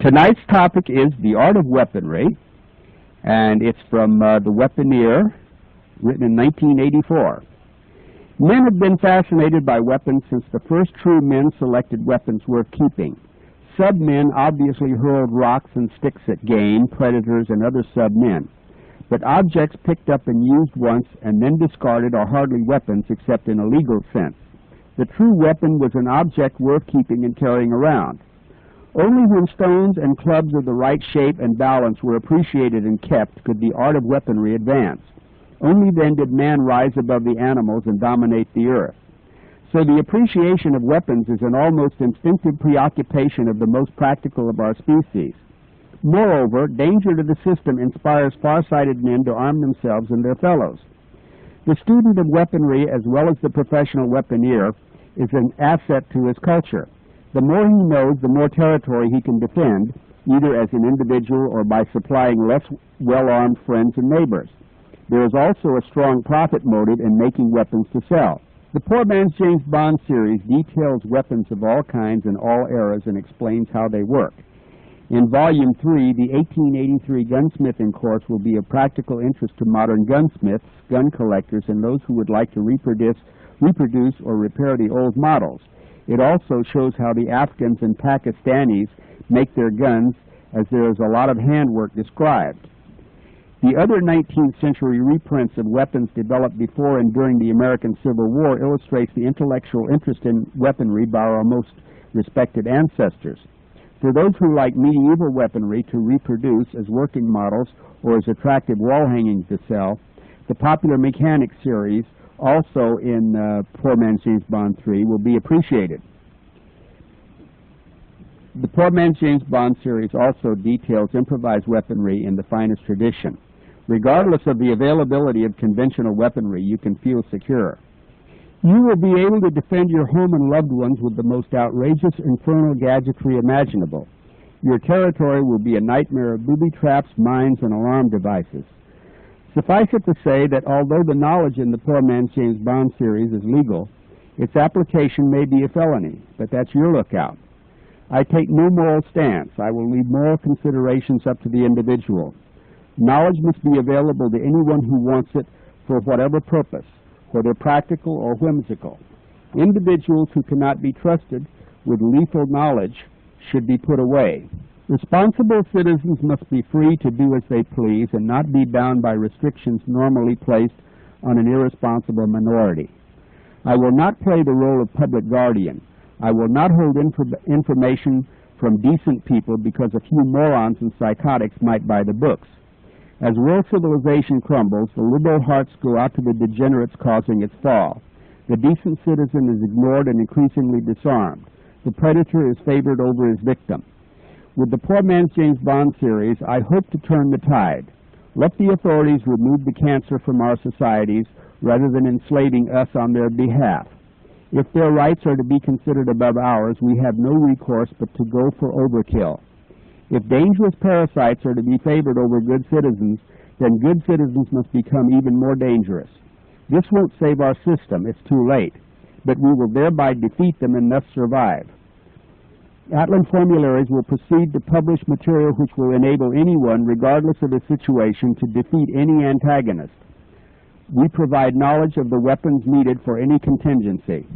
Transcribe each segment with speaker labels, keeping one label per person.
Speaker 1: Tonight's topic is the art of weaponry, and it's from The Weaponeer, written in 1984. Men have been fascinated by weapons since the first true men selected weapons worth keeping. Sub-men obviously hurled rocks and sticks at game, predators, and other sub-men. But objects picked up and used once and then discarded are hardly weapons except in a legal sense. The true weapon was an object worth keeping and carrying around. Only when stones and clubs of the right shape and balance were appreciated and kept could the art of weaponry advance. Only then did man rise above the animals and dominate the earth. So the appreciation of weapons is an almost instinctive preoccupation of the most practical of our species. Moreover, danger to the system inspires far-sighted men to arm themselves and their fellows. The student of weaponry, as well as the professional weaponeer, is an asset to his culture. The more he knows, the more territory he can defend, either as an individual or by supplying less well-armed friends and neighbors. There is also a strong profit motive in making weapons to sell. The Poor Man's James Bond series details weapons of all kinds in all eras and explains how they work. In Volume 3, the 1883 gunsmithing course will be of practical interest to modern gunsmiths, gun collectors, and those who would like to reproduce or repair the old models. It also shows how the Afghans and Pakistanis make their guns, as there is a lot of handwork described. The other 19th century reprints of weapons developed before and during the American Civil War illustrates the intellectual interest in weaponry by our most respected ancestors. For those who like medieval weaponry to reproduce as working models or as attractive wall hangings to sell, the popular Mechanic series, also in Poor Man's James Bond 3, will be appreciated. The Poor Man's James Bond series also details improvised weaponry in the finest tradition. Regardless of the availability of conventional weaponry, you can feel secure. You will be able to defend your home and loved ones with the most outrageous infernal gadgetry imaginable. Your territory will be a nightmare of booby traps, mines, and alarm devices. Suffice it to say that although the knowledge in the Poor Man's James Bond series is legal, its application may be a felony, but that's your lookout. I take no moral stance. I will leave moral considerations up to the individual. Knowledge must be available to anyone who wants it for whatever purpose, whether practical or whimsical. Individuals who cannot be trusted with lethal knowledge should be put away. Responsible citizens must be free to do as they please and not be bound by restrictions normally placed on an irresponsible minority. I will not play the role of public guardian. I will not hold information from decent people because a few morons and psychotics might buy the books. As world civilization crumbles, the liberal hearts go out to the degenerates causing its fall. The decent citizen is ignored and increasingly disarmed. The predator is favored over his victim. With the Poor Man's James Bond series, I hope to turn the tide. Let the authorities remove the cancer from our societies rather than enslaving us on their behalf. If their rights are to be considered above ours, we have no recourse but to go for overkill. If dangerous parasites are to be favored over good citizens, then good citizens must become even more dangerous. This won't save our system, it's too late, but we will thereby defeat them and thus survive. Atlan Formularies will proceed to publish material which will enable anyone, regardless of his situation, to defeat any antagonist. We provide knowledge of the weapons needed for any contingency.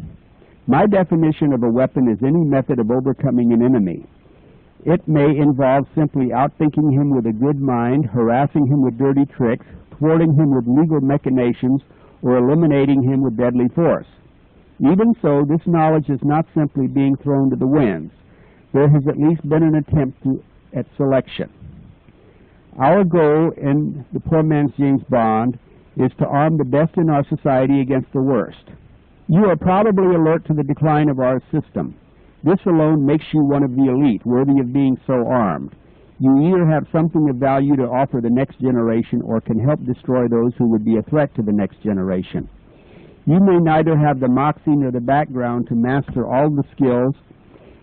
Speaker 1: My definition of a weapon is any method of overcoming an enemy. It may involve simply outthinking him with a good mind, harassing him with dirty tricks, thwarting him with legal machinations, or eliminating him with deadly force. Even so, this knowledge is not simply being thrown to the winds. There has at least been an attempt at selection. Our goal in the Poor Man's James Bond is to arm the best in our society against the worst. You are probably alert to the decline of our system. This alone makes you one of the elite, worthy of being so armed. You either have something of value to offer the next generation or can help destroy those who would be a threat to the next generation. You may neither have the moxie nor the background to master all the skills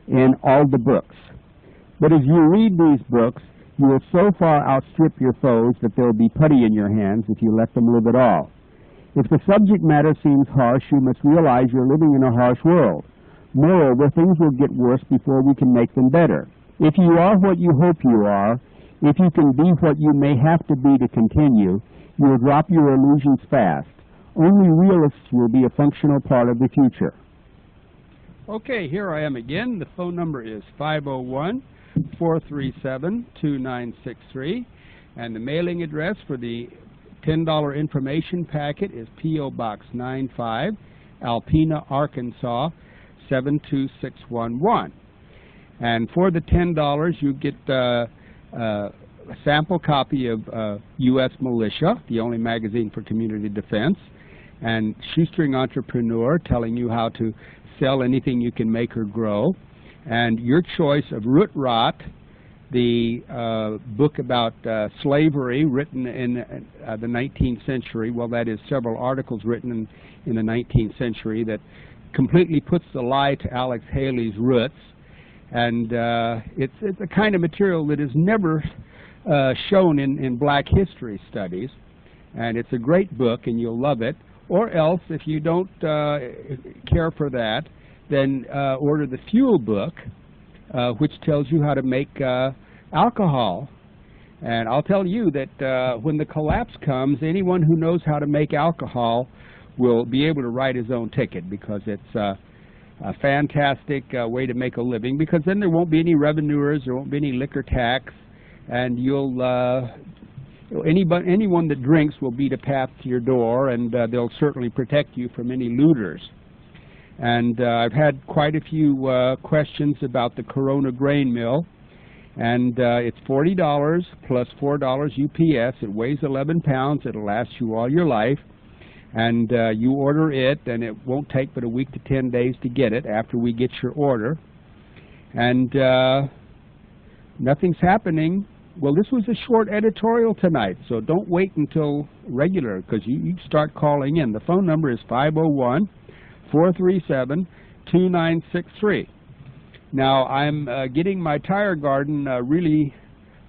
Speaker 1: in all the books. But as you read these books, you will so far outstrip your foes that there will be putty in your hands if you let them live at all. If the subject matter seems harsh, you must realize you're living in a harsh world. Moreover, things will get worse before we can make them better. If you are what you hope you are, if you can be what you may have to be to continue, you will drop your illusions fast. Only realists will be a functional part of the future. Okay, here I am again. The phone number is 501-437-2963, and the mailing address for the $10 information packet is P.O. Box 95, Alpena, Arkansas, 72611. And for the $10, you get a sample copy of U.S. Militia, the only magazine for community defense, and Shoestring Entrepreneur, telling you how to sell anything you can make or grow, and your choice of Root Rot, the book about slavery written in the 19th century. Well, that is several articles written in the 19th century that completely puts the lie to Alex Haley's roots. And it's a kind of material that is never shown in black history studies. And it's a great book, and you'll love it. Or else, if you don't care for that, then order the Fuel book, which tells you how to make alcohol. And I'll tell you that when the collapse comes, anyone who knows how to make alcohol will be able to write his own ticket, because it's a fantastic way to make a living, because then there won't be any revenuers, there won't be any liquor tax, and anyone that drinks will beat a path to your door, and they'll certainly protect you from any looters. And I've had quite a few questions about the Corona grain mill, and it's $40 plus $4 UPS. It weighs 11 pounds. It'll last you all your life. And you order it, and it won't take but a week to 10 days to get it after we get your order. And nothing's happening. Well, this was a short editorial tonight, so don't wait until regular, because you start calling in. The phone number is 501-437-2963. Now, I'm getting my tire garden really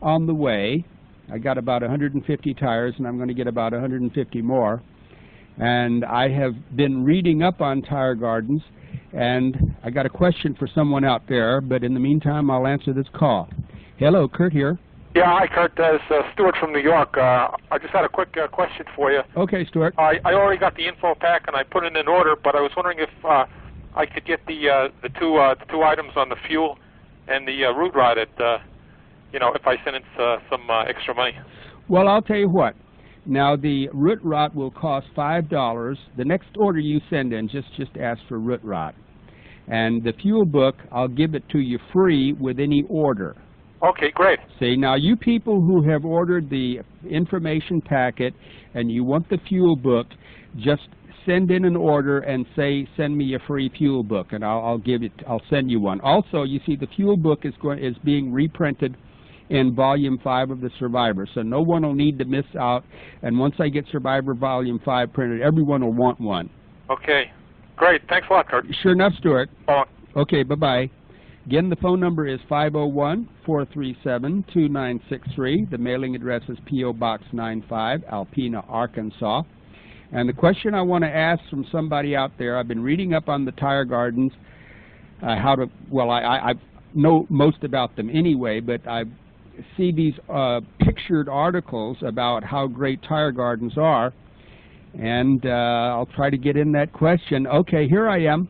Speaker 1: on the way. I got about 150 tires, and I'm going to get about 150 more. And I have been reading up on tire gardens, and I got a question for someone out there, but in the meantime, I'll answer this call. Hello, Kurt here.
Speaker 2: Yeah, hi, Kurt. It's Stuart from New York. I just had a quick question for you.
Speaker 1: Okay, Stuart.
Speaker 2: I already got the info pack, and I put it in order, but I was wondering if I could get the two items on the fuel and the root rod at, if I send in some extra money.
Speaker 1: Well, I'll tell you what. Now, the root rot will cost $5. The next order you send in, just ask for root rot. And the fuel book, I'll give it to you free with any order.
Speaker 2: Okay, great.
Speaker 1: See, now you people who have ordered the information packet and you want the fuel book, just send in an order and say, send me a free fuel book, and I'll send you one. Also, you see, the fuel book is being reprinted in Volume 5 of the Survivor, so no one will need to miss out. And once I get Survivor Volume 5 printed, everyone will want one.
Speaker 2: Okay, great. Thanks a lot, Kurt.
Speaker 1: Sure enough, Stuart.
Speaker 2: Bye.
Speaker 1: Okay, bye-bye. Again, the phone number is 501-437-2963. The mailing address is P.O. Box 95, Alpena, Arkansas. And the question I want to ask from somebody out there, I've been reading up on the tire gardens, I know most about them anyway, but I see these pictured articles about how great tire gardens are, and I'll try to get in that question. Okay, here I am.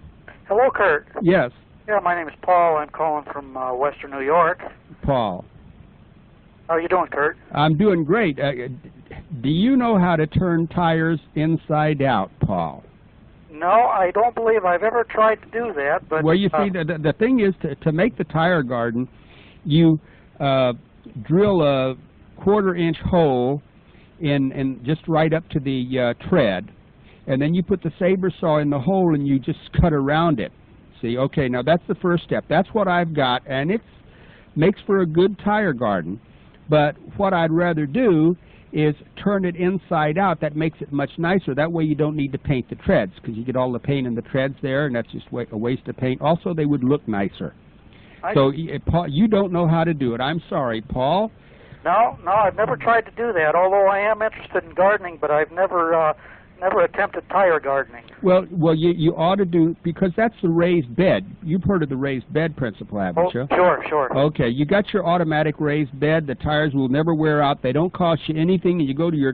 Speaker 3: Hello, Kurt.
Speaker 1: Yes.
Speaker 3: Yeah, my name is Paul. I'm calling from Western New York.
Speaker 1: Paul.
Speaker 3: How are you doing, Kurt?
Speaker 1: I'm doing great. Do you know how to turn tires inside out, Paul?
Speaker 3: No, I don't believe I've ever tried to do that. But
Speaker 1: well, you see, the thing is, to make the tire garden, you drill a 1/4-inch hole in just right up to the tread, and then you put the saber saw in the hole and you just cut around it. See, okay, now that's the first step. That's what I've got, and it makes for a good tire garden. But what I'd rather do is turn it inside out. That makes it much nicer. That way you don't need to paint the treads, because you get all the paint in the treads there, and that's just a waste of paint. Also, they would look nicer. So, Paul, you don't know how to do it. I'm sorry, Paul.
Speaker 3: No, I've never tried to do that, although I am interested in gardening, but I've never never attempted tire gardening.
Speaker 1: Well, you ought to do, because that's the raised bed. You've heard of the raised bed principle, haven't you?
Speaker 3: Sure.
Speaker 1: Okay, you got your automatic raised bed. The tires will never wear out. They don't cost you anything. And you go to your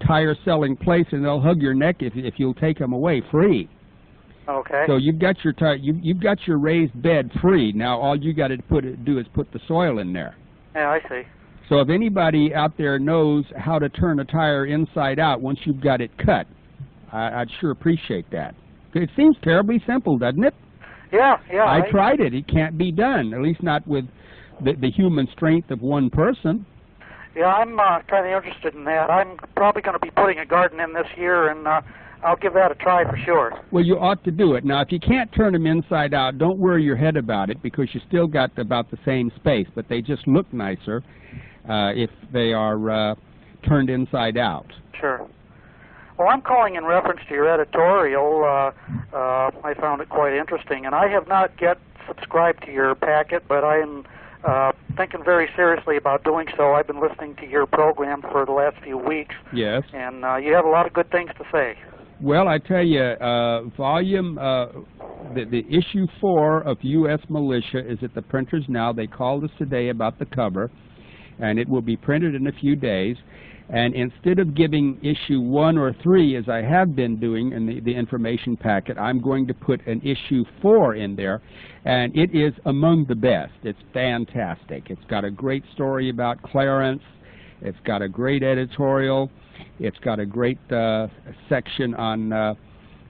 Speaker 1: tire selling place, and they'll hug your neck if you'll take them away free.
Speaker 3: Okay.
Speaker 1: So you've got your you've got your raised bed free. Now all you got to do is put the soil in there.
Speaker 3: Yeah, I see.
Speaker 1: So if anybody out there knows how to turn a tire inside out once you've got it cut, I'd sure appreciate that. It seems terribly simple, doesn't it?
Speaker 3: Yeah.
Speaker 1: I tried it. It can't be done, at least not with the human strength of one person.
Speaker 3: Yeah, I'm kind of interested in that. I'm probably going to be putting a garden in this year, and I'll give that a try for sure.
Speaker 1: Well, you ought to do it. Now, if you can't turn them inside out, don't worry your head about it, because you still got about the same space, but they just look nicer if they are turned inside out.
Speaker 3: Sure. Well, I'm calling in reference to your editorial. I found it quite interesting, and I have not yet subscribed to your packet, but I am thinking very seriously about doing so. I've been listening to your program for the last few weeks.
Speaker 1: Yes.
Speaker 3: And you have a lot of good things to say.
Speaker 1: Well, I tell you, the issue 4 of U.S. Militia is at the printers now. They called us today about the cover, and it will be printed in a few days. And instead of giving issue 1 or 3, as I have been doing in the information packet, I'm going to put an issue 4 in there, and it is among the best. It's fantastic. It's got a great story about Clarence. It's got a great editorial. It's got a great section on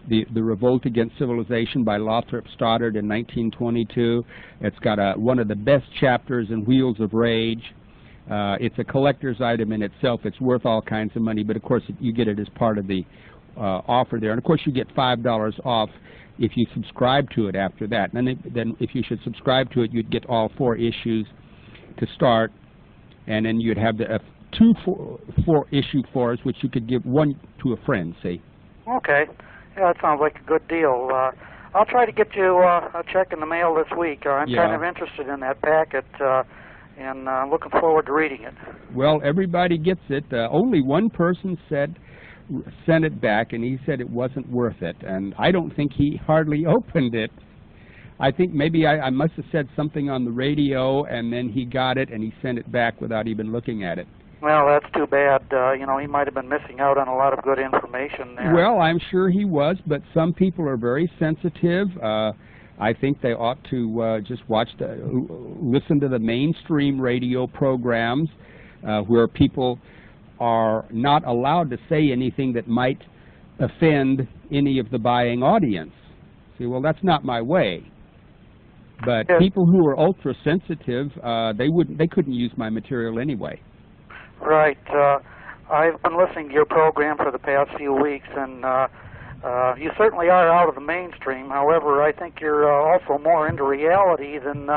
Speaker 1: the Revolt Against Civilization by Lothrop Stoddard in 1922. It's got one of the best chapters in Wheels of Rage. It's a collector's item in itself. It's worth all kinds of money, but of course you get it as part of the offer there. And of course you get $5 off if you subscribe to it after that. And then if you should subscribe to it, you'd get all 4 issues to start, and then you'd have the 2 issue 4s, which you could give 1 to a friend, see.
Speaker 3: Okay. Yeah, that sounds like a good deal. I'll try to get you a check in the mail this week. I'm kind of interested in that packet, and looking forward to reading it.
Speaker 1: Well, everybody gets it. Only one person sent it back, and he said it wasn't worth it. And I don't think he hardly opened it. I think maybe I must have said something on the radio, and then he got it, and he sent it back without even looking at it.
Speaker 3: Well, that's too bad. He might have been missing out on a lot of good information there.
Speaker 1: Well, I'm sure he was, but some people are very sensitive. I think they ought to just listen to the mainstream radio programs where people are not allowed to say anything that might offend any of the buying audience. See, well, that's not my way. But people who are ultra sensitive, they couldn't use my material anyway.
Speaker 3: Right. I've been listening to your program for the past few weeks, and you certainly are out of the mainstream. However, I think you're also more into reality than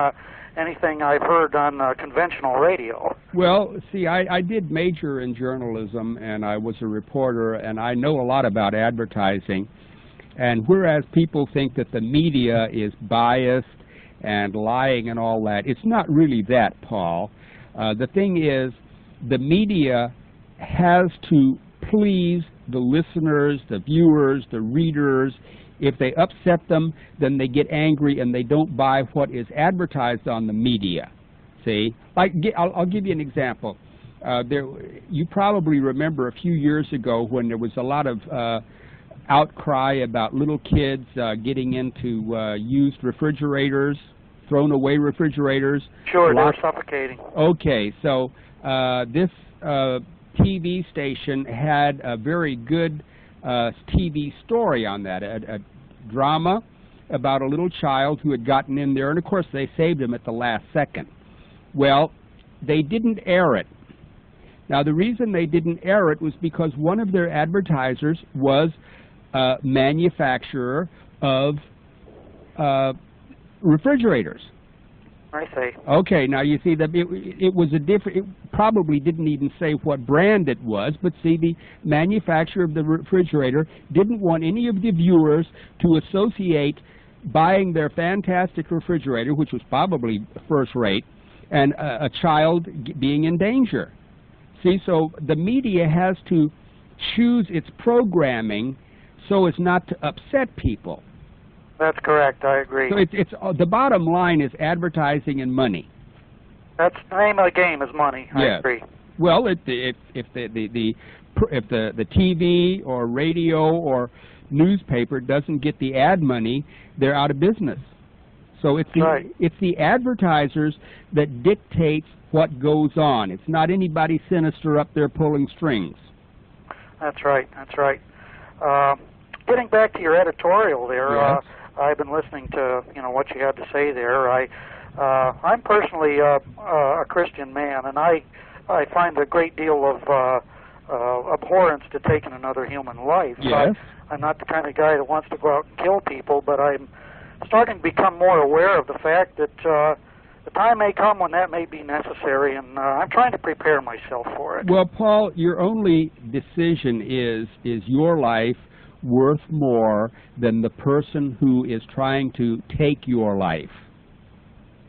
Speaker 3: anything I've heard on conventional radio.
Speaker 1: Well, see, I did major in journalism, and I was a reporter, and I know a lot about advertising. And whereas people think that the media is biased and lying and all that, it's not really that, Paul. The thing is, the media has to please the listeners, the viewers, the readers. If they upset them, then they get angry and they don't buy what is advertised on the media. See? Like, I'll give you an example. You probably remember a few years ago when there was a lot of outcry about little kids getting into used refrigerators, thrown away refrigerators.
Speaker 3: Sure, they're suffocating.
Speaker 1: Okay, so this TV station had a very good TV story on that, a drama about a little child who had gotten in there, and of course they saved him at the last second. Well, they didn't air it. Now the reason they didn't air it was because one of their advertisers was a manufacturer of refrigerators.
Speaker 3: I see.
Speaker 1: Okay, now you see that it was a different, it probably didn't even say what brand it was, but see, the manufacturer of the refrigerator didn't want any of the viewers to associate buying their fantastic refrigerator, which was probably first rate, and a child being in danger. See, so the media has to choose its programming so as not to upset people.
Speaker 3: That's correct. I agree.
Speaker 1: So it's the bottom line is advertising and money.
Speaker 3: That's the name of the game is money. I agree.
Speaker 1: Well, if the TV or radio or newspaper doesn't get the ad money, they're out of business. So it's the advertisers that dictates what goes on. It's not anybody sinister up there pulling strings.
Speaker 3: That's right. That's right. Getting back to your editorial there,
Speaker 1: yes.
Speaker 3: I've been listening to what you had to say there. I'm personally a Christian man, and I find a great deal of abhorrence to taking another human life.
Speaker 1: Yes.
Speaker 3: I'm not the kind of guy that wants to go out and kill people, but I'm starting to become more aware of the fact that the time may come when that may be necessary, and I'm trying to prepare myself for it.
Speaker 1: Well, Paul, your only decision is your life worth more than the person who is trying to take your life?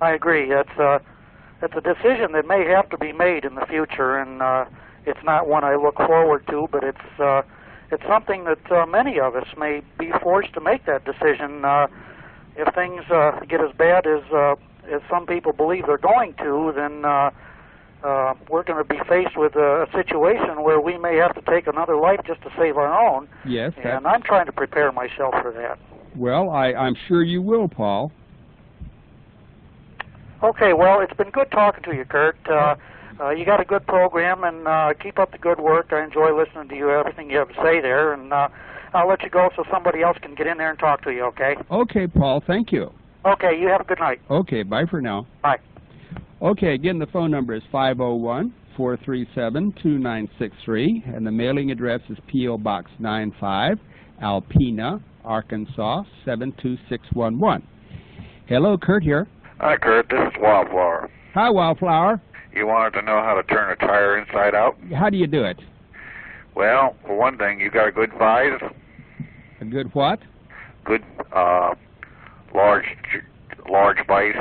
Speaker 3: I agree. It's a decision that may have to be made in the future, and it's not one I look forward to, but it's something that many of us may be forced to make that decision. If things get as bad as some people believe they're going to, then we're going to be faced with a situation where we may have to take another life just to save our own.
Speaker 1: Yes.
Speaker 3: And I'm trying to prepare myself for that.
Speaker 1: Well, I'm sure you will, Paul.
Speaker 3: Okay, well, it's been good talking to you, Kurt. You got a good program, and keep up the good work. I enjoy listening to you, everything you have to say there, and I'll let you go so somebody else can get in there and talk to you, okay?
Speaker 1: Okay, Paul, thank you.
Speaker 3: Okay, you have a good night.
Speaker 1: Okay, bye for now.
Speaker 3: Bye.
Speaker 1: Okay, again, the phone number is 501-437-2963, and the mailing address is P.O. Box 95, Alpena, Arkansas, 72611. Hello, Kurt here.
Speaker 4: Hi, Kurt. This is Wildflower.
Speaker 1: Hi, Wildflower.
Speaker 4: You wanted to know how to turn a tire inside out?
Speaker 1: How do you do it?
Speaker 4: Well, for one thing, you got a good vise.
Speaker 1: A good what?
Speaker 4: Good, large vise,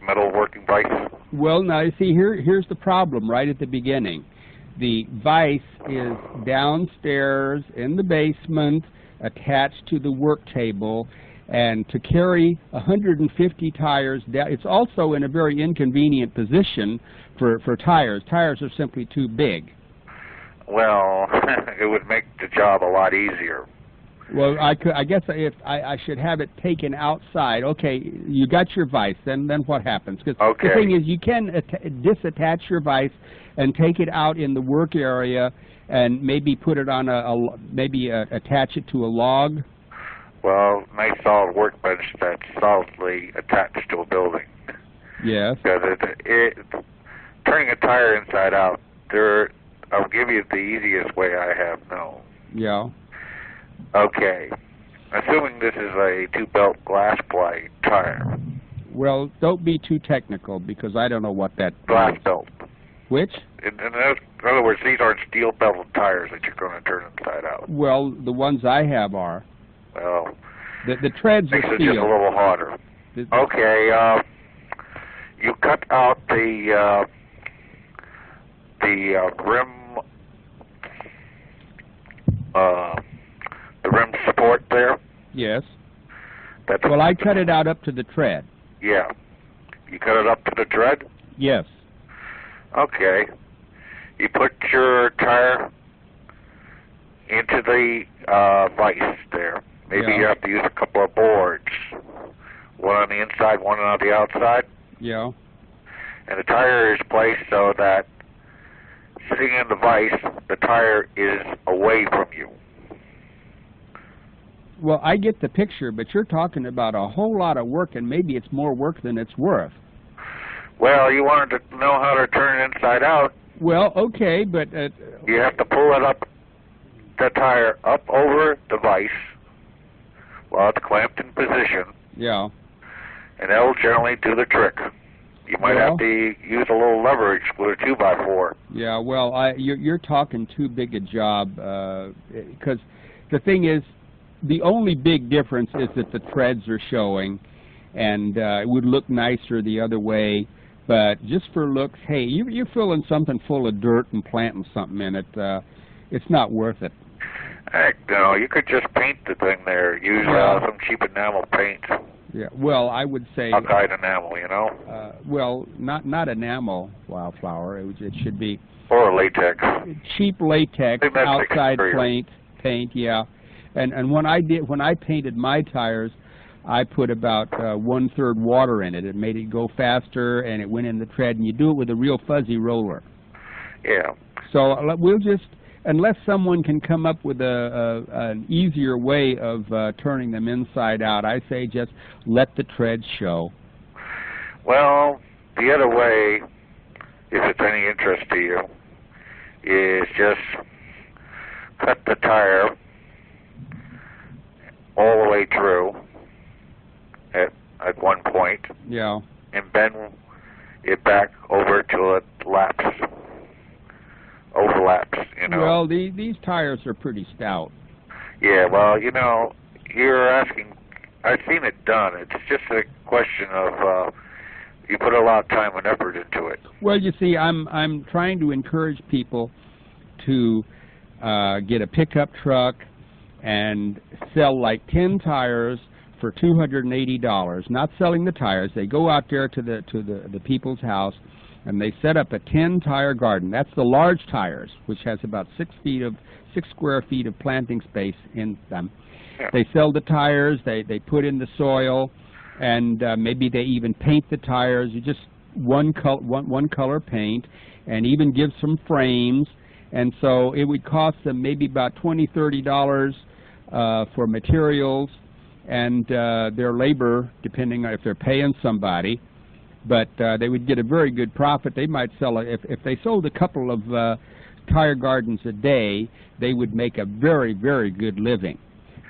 Speaker 4: metal working vise.
Speaker 1: Well, now, you see, here's the problem right at the beginning. The vise is downstairs in the basement, attached to the work table, and to carry 150 tires down, it's also in a very inconvenient position for tires. Tires are simply too big.
Speaker 4: Well, it would make the job a lot easier.
Speaker 1: Well, I guess if I should have it taken outside. Okay, you got your vise. Then what happens? Because the thing is, you can disattach your vise and take it out in the work area, and maybe put it on attach it to a log.
Speaker 4: Well, nice solid workbench that's solidly attached to a building.
Speaker 1: Yes.
Speaker 4: Because turning a tire inside out, I'll give you the easiest way I have known.
Speaker 1: Yeah.
Speaker 4: Okay. Assuming this is a two-belt glass ply tire.
Speaker 1: Well, don't be too technical, because I don't know what that
Speaker 4: glass
Speaker 1: means.
Speaker 4: belt.
Speaker 1: Which?
Speaker 4: In other words, these aren't steel-belted tires that you're going to turn inside out.
Speaker 1: Well, the ones I have are.
Speaker 4: Well,
Speaker 1: the treads are
Speaker 4: steel.
Speaker 1: steel.
Speaker 4: Just a little harder. Okay, you cut out the rim support there.
Speaker 1: Yes. Well, I cut it out up to the tread.
Speaker 4: Yeah. You cut it up to the tread?
Speaker 1: Yes.
Speaker 4: Okay. You put your tire into the vise there. Maybe you have to use a couple of boards. One on the inside, one on the outside.
Speaker 1: Yeah.
Speaker 4: And the tire is placed so that sitting in the vise, the tire is away from you.
Speaker 1: Well, I get the picture, but you're talking about a whole lot of work, and maybe it's more work than it's worth.
Speaker 4: Well, you wanted to know how to turn it inside out.
Speaker 1: Well, okay, but...
Speaker 4: you have to pull it up, the tire up over the vise while it's clamped in position.
Speaker 1: Yeah.
Speaker 4: And that'll generally do the trick. You might have to use a little leverage with a 2x4.
Speaker 1: Yeah, well, you're talking too big a job, because the thing is, the only big difference is that the treads are showing, and it would look nicer the other way. But just for looks, hey, you're filling something full of dirt and planting something in it. It's not worth it.
Speaker 4: Heck, no, you could just paint the thing there. Use some cheap enamel paint.
Speaker 1: Yeah, well, I would say...
Speaker 4: Alkyd enamel, you know?
Speaker 1: Well, not enamel, Wildflower. It should be...
Speaker 4: Or latex.
Speaker 1: Cheap latex, outside paint, yeah. And when I painted my tires, I put about 1/3 water in it. It made it go faster, and it went in the tread, and you do it with a real fuzzy roller.
Speaker 4: Yeah.
Speaker 1: So we'll just, unless someone can come up with an easier way of turning them inside out, I say just let the treads show.
Speaker 4: Well, the other way, if it's any interest to you, is just cut the tire all the way through at one point.
Speaker 1: Yeah.
Speaker 4: And bend it back over till it overlaps, you know.
Speaker 1: Well, these tires are pretty stout.
Speaker 4: Yeah, well, you know, you're asking, I've seen it done. It's just a question of you put a lot of time and effort into it.
Speaker 1: Well, you see, I'm trying to encourage people to get a pickup truck and sell like 10 tires for $280. Not selling the tires. They go out there to the people's house and they set up a 10-tire garden. That's the large tires, which has about 6 square feet of planting space in them.
Speaker 4: Yeah.
Speaker 1: They sell the tires. They put in the soil, and maybe they even paint the tires. You just one color paint, and even give some frames. And so it would cost them maybe about $20, $30 for materials and their labor, depending on if they're paying somebody. But they would get a very good profit. They might sell if they sold a couple of tire gardens a day, they would make a very, very good living.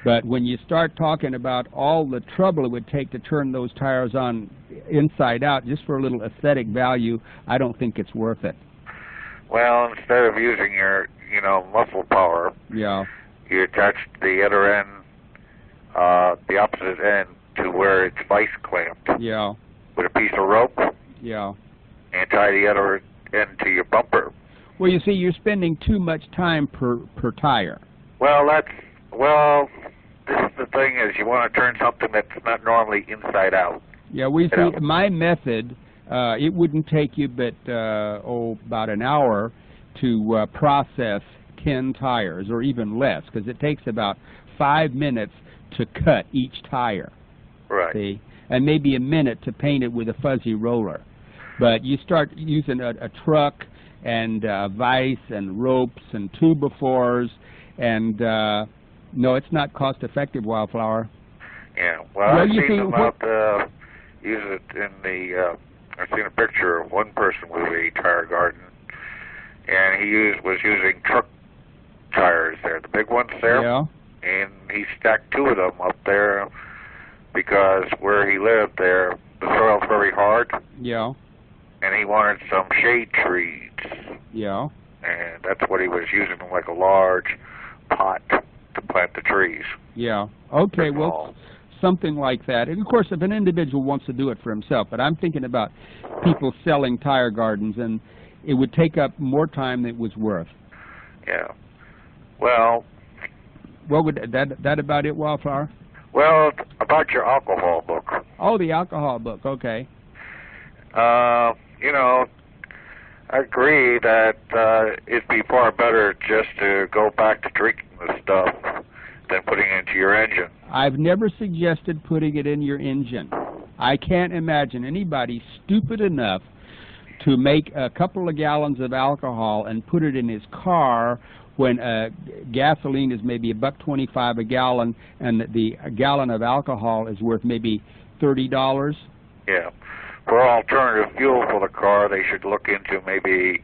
Speaker 1: But when you start talking about all the trouble it would take to turn those tires on inside out just for a little aesthetic value, I don't think it's worth it.
Speaker 4: Well, instead of using your, muscle power,
Speaker 1: yeah,
Speaker 4: you attach the other end, the opposite end, to where it's vice clamped.
Speaker 1: Yeah.
Speaker 4: With a piece of rope.
Speaker 1: Yeah. And
Speaker 4: tie the other end to your bumper.
Speaker 1: Well, you see, you're spending too much time per tire.
Speaker 4: Well, this is the thing is you want to turn something that's not normally inside out.
Speaker 1: Yeah, we see my method, it wouldn't take you but, about an hour to process 10 tires, or even less, because it takes about 5 minutes to cut each tire.
Speaker 4: Right.
Speaker 1: See? And maybe a minute to paint it with a fuzzy roller. But you start using a truck and vise and ropes and 2x4s, and no, it's not cost effective, Wildflower.
Speaker 4: Yeah, well, I've seen them out use it in the, I've seen a picture of one person with a tire garden, and he was using truck tires there, the big ones there.
Speaker 1: Yeah.
Speaker 4: And he stacked 2 of them up there because where he lived there, the soil's very hard.
Speaker 1: Yeah.
Speaker 4: And he wanted some shade trees.
Speaker 1: Yeah.
Speaker 4: And that's what he was using, like a large pot to plant the trees.
Speaker 1: Yeah. Okay, well, something like that. And, of course, if an individual wants to do it for himself, but I'm thinking about people selling tire gardens, and it would take up more time than it was worth.
Speaker 4: Yeah. Well...
Speaker 1: What would that about it, Wildflower?
Speaker 4: Well, about your alcohol book.
Speaker 1: Oh, the alcohol book, okay.
Speaker 4: I agree that it'd be far better just to go back to drinking the stuff than putting it into your engine.
Speaker 1: I've never suggested putting it in your engine. I can't imagine anybody stupid enough to make a couple of gallons of alcohol and put it in his car when gasoline is maybe $1.25 a gallon, and the gallon of alcohol is worth maybe $30.
Speaker 4: Yeah. For alternative fuel for the car, they should look into maybe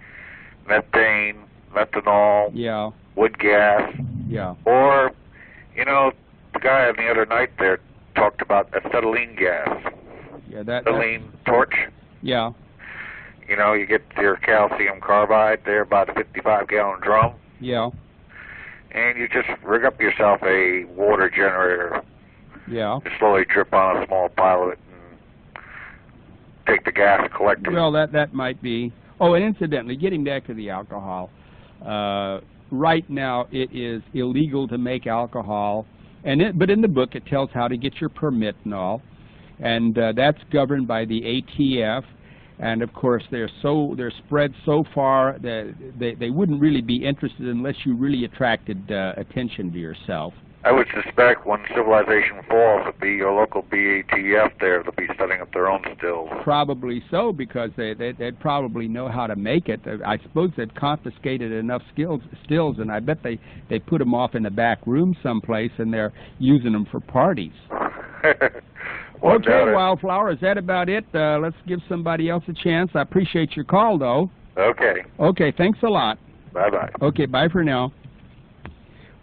Speaker 4: methane, methanol,
Speaker 1: yeah,
Speaker 4: wood gas,
Speaker 1: yeah,
Speaker 4: or the guy the other night there talked about acetylene gas.
Speaker 1: Yeah,
Speaker 4: acetylene torch.
Speaker 1: Yeah.
Speaker 4: You get your calcium carbide there, about a 55-gallon drum.
Speaker 1: Yeah.
Speaker 4: And you just rig up yourself a water generator.
Speaker 1: Yeah.
Speaker 4: You slowly drip on a small pile of it and take the gas collected.
Speaker 1: Well, that might be. Oh, and incidentally, getting back to the alcohol, right now it is illegal to make alcohol, but in the book it tells how to get your permit and all, and that's governed by the ATF. And of course they're spread so far that they wouldn't really be interested unless you really attracted attention to yourself.
Speaker 4: I would suspect when civilization falls, it'd be your local BATF there. They'll be setting up their own stills.
Speaker 1: Probably so, because they'd probably know how to make it. I suppose they'd confiscated enough stills, and I bet they put them off in the back room someplace, and they're using them for parties. Okay, Wildflower, is that about it? Let's give somebody else a chance. I appreciate your call, though.
Speaker 4: Okay.
Speaker 1: Okay, thanks a lot.
Speaker 4: Bye-bye.
Speaker 1: Okay, bye for now.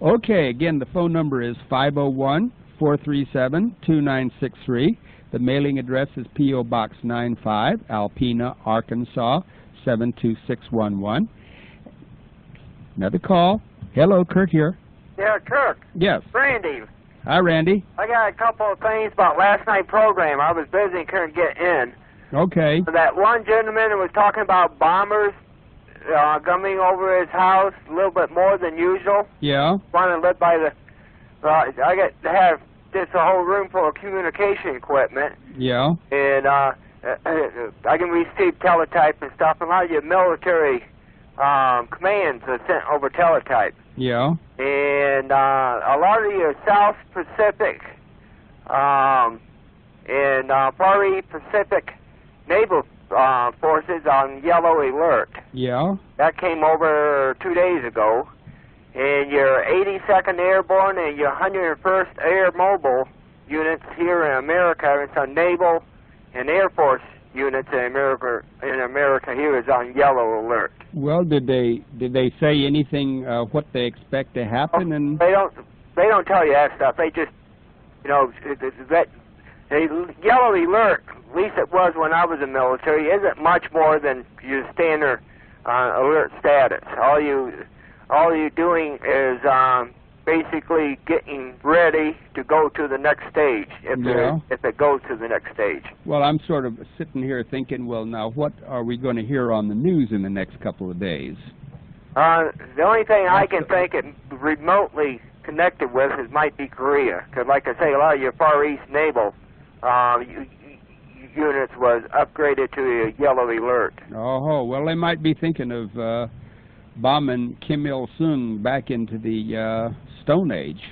Speaker 1: Okay, again, the phone number is 501-437-2963. The mailing address is P.O. Box 95, Alpena, Arkansas, 72611. Another call. Hello, Kurt here.
Speaker 5: Yeah, Kirk.
Speaker 1: Yes.
Speaker 5: Randy.
Speaker 1: Hi, Randy.
Speaker 5: I got a couple of things about last night's program. I was busy and couldn't get in.
Speaker 1: Okay.
Speaker 5: That one gentleman was talking about bombers coming over his house a little bit more than usual.
Speaker 1: Yeah.
Speaker 5: Want to live by the... I got to have just a whole room full of communication equipment.
Speaker 1: Yeah.
Speaker 5: And I can receive teletype and stuff. And a lot of your military commands are sent over teletype.
Speaker 1: Yeah.
Speaker 5: And a lot of your South Pacific and Far East Pacific naval forces on yellow alert.
Speaker 1: Yeah.
Speaker 5: That came over 2 days ago. And your 82nd Airborne and your 101st Air Mobile units here in America, it's on naval and Air Force units in America here is on yellow alert.
Speaker 1: Well, did they say anything what they expect to happen? And
Speaker 5: they don't tell you that stuff. They just, you know, that yellow alert, at least it was when I was in the military, isn't much more than your standard alert status. All you're doing is basically getting ready to go to the next stage, if it goes to the next stage.
Speaker 1: Well, I'm sort of sitting here thinking, well, now what are we going to hear on the news in the next couple of days?
Speaker 5: The only thing I can think it remotely connected with might be Korea, because like I say, a lot of your Far East naval units was upgraded to a yellow alert.
Speaker 1: Oh, well, they might be thinking of bombing Kim Il-sung back into the Stone Age.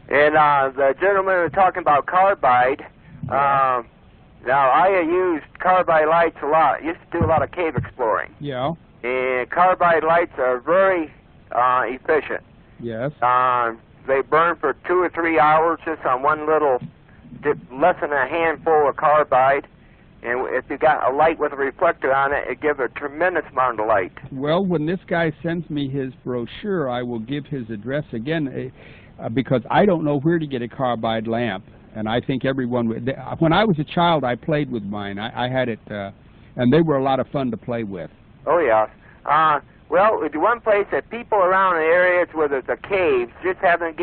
Speaker 5: And the gentleman was talking about carbide. Now, I used carbide lights a lot. I used to do a lot of cave exploring.
Speaker 1: Yeah.
Speaker 5: And carbide lights are very efficient.
Speaker 1: Yes.
Speaker 5: They burn for 2 or 3 hours just on one little, less than a handful of carbide. And if you got a light with a reflector on it, it gives a tremendous amount of light.
Speaker 1: Well, when this guy sends me his brochure, I will give his address again, because I don't know where to get a carbide lamp. And I think everyone would. When I was a child, I played with mine. I had it, and they were a lot of fun to play with.
Speaker 5: Oh, yeah. Well, the one place that people around the areas where there's a cave, just have them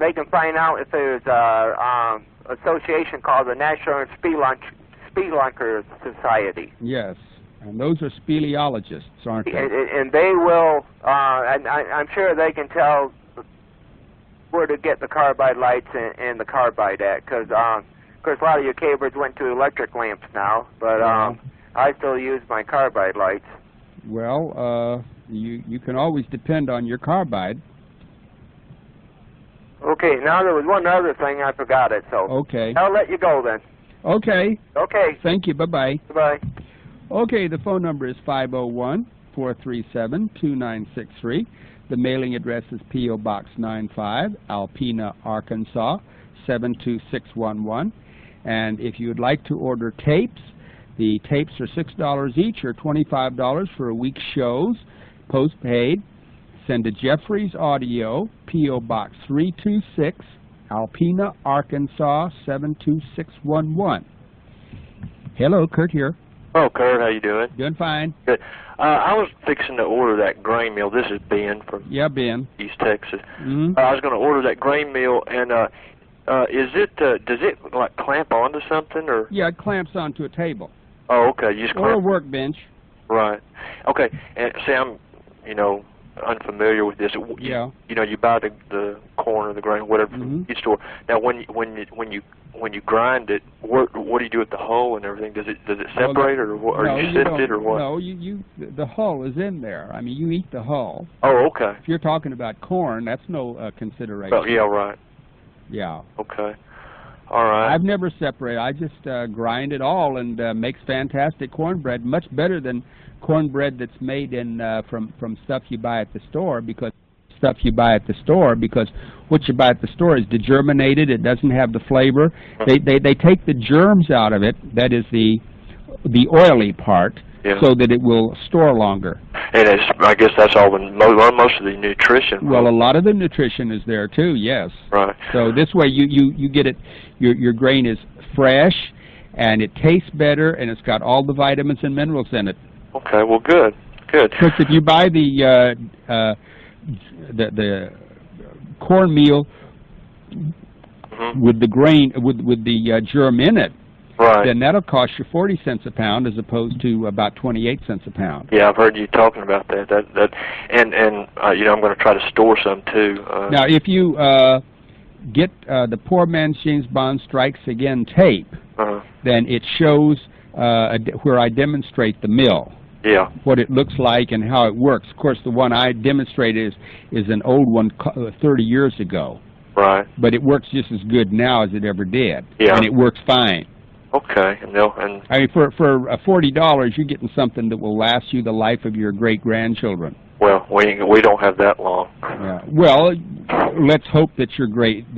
Speaker 5: they can find out if there's a association called the National Spelunker Society.
Speaker 1: Yes, and those are speleologists, aren't they?
Speaker 5: And they will, and I'm sure they can tell where to get the carbide lights and the carbide at, because of course a lot of your cablers went to electric lamps now, but I still use my carbide lights.
Speaker 1: Well, you can always depend on your carbide.
Speaker 5: Okay, now there was one other thing, I forgot it, so
Speaker 1: okay.
Speaker 5: I'll let you go then.
Speaker 1: Okay.
Speaker 5: Okay.
Speaker 1: Thank you. Bye-bye.
Speaker 5: Bye-bye.
Speaker 1: Okay, the phone number is 501-437-2963. The mailing address is P.O. Box 95, Alpena, Arkansas, 72611. And if you would like to order tapes, the tapes are $6 each or $25 for a week's shows, postpaid. Send to Jeffries Audio, P.O. Box 326, Alpena, Arkansas, 72611. Hello, Kurt here.
Speaker 6: Oh, Kurt, how you doing?
Speaker 1: Doing fine.
Speaker 6: Good. I was fixing to order that grain mill. This is Ben from
Speaker 1: Ben.
Speaker 6: East Texas.
Speaker 1: Mm-hmm.
Speaker 6: I was going to order that grain mill, and does it like clamp onto something or?
Speaker 1: Yeah, it clamps onto a table.
Speaker 6: Oh, okay. You just
Speaker 1: or a workbench.
Speaker 6: Right. Okay. And see, unfamiliar with this.
Speaker 1: Yeah.
Speaker 6: You know, you buy the corn or the grain, whatever from the store. Now, when you grind it, what do you do with the hull and everything? Does it separate, or you sift it, or what?
Speaker 1: No, the hull is in there. I mean, you eat the hull.
Speaker 6: Oh, okay.
Speaker 1: If you're talking about corn, that's no consideration.
Speaker 6: Oh, yeah, right.
Speaker 1: Yeah.
Speaker 6: Okay. All right.
Speaker 1: I've never separated. I just grind it all and makes fantastic cornbread, much better than cornbread that's made in from stuff you buy at the store, because what you buy at the store is degerminated. It doesn't have the flavor. They take the germs out of it. That is the oily part, so that it will store longer.
Speaker 6: And I guess that's all most of the nutrition.
Speaker 1: Well, a lot of the nutrition is there too. Yes.
Speaker 6: Right.
Speaker 1: So this way you get it. Your grain is fresh, and it tastes better, and it's got all the vitamins and minerals in it.
Speaker 6: Okay. Well, good. Good.
Speaker 1: Because if you buy the cornmeal with the grain with the germ in it,
Speaker 6: right,
Speaker 1: then that'll cost you 40 cents a pound as opposed to about 28 cents a pound.
Speaker 6: Yeah, I've heard you talking about that. And you know, I'm going to try to store some too.
Speaker 1: Now, if you get the Poor Man's James Bond Strikes Again tape, then it shows where I demonstrate the mill.
Speaker 6: Yeah.
Speaker 1: What it looks like and how it works. Of course, the one I demonstrated is an old one 30 years ago.
Speaker 6: Right.
Speaker 1: But it works just as good now as it ever did.
Speaker 6: Yeah.
Speaker 1: And it works fine.
Speaker 6: Okay. And
Speaker 1: I mean, for $40, you're getting something that will last you the life of your great-grandchildren.
Speaker 6: Well, we don't have that long.
Speaker 1: Yeah. Well, let's hope that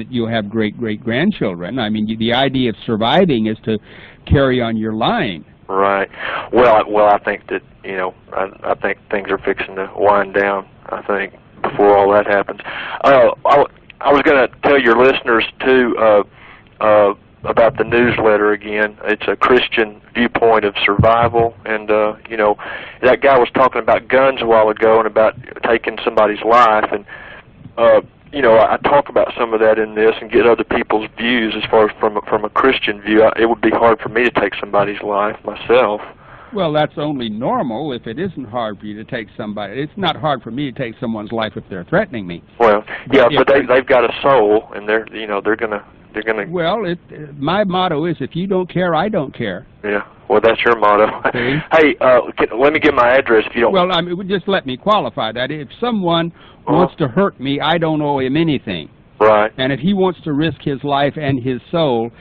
Speaker 1: you'll have great-great-grandchildren. I mean, the idea of surviving is to carry on your line.
Speaker 6: Right. Well, I think that, you know, I think things are fixing to wind down, I think, before all that happens. I was going to tell your listeners, too, about the newsletter again. It's a Christian viewpoint of survival, and, you know, that guy was talking about guns a while ago and about taking somebody's life, and, you know, I talk about some of that in this and get other people's views as far as from a Christian view. It would be hard for me to take somebody's life myself.
Speaker 1: Well, that's only normal if it isn't hard for you to take somebody. It's not hard for me to take someone's life if they're threatening me.
Speaker 6: Well, yeah, but they've got a soul, and they're gonna.
Speaker 1: Well, my motto is, if you don't care, I don't care.
Speaker 6: Yeah. Well, that's your motto.
Speaker 1: See?
Speaker 6: Hey, let me give my address if you don't.
Speaker 1: Well, I mean, just let me qualify that. If someone wants to hurt me, I don't owe him anything.
Speaker 6: Right.
Speaker 1: And if he wants to risk his life and his soul,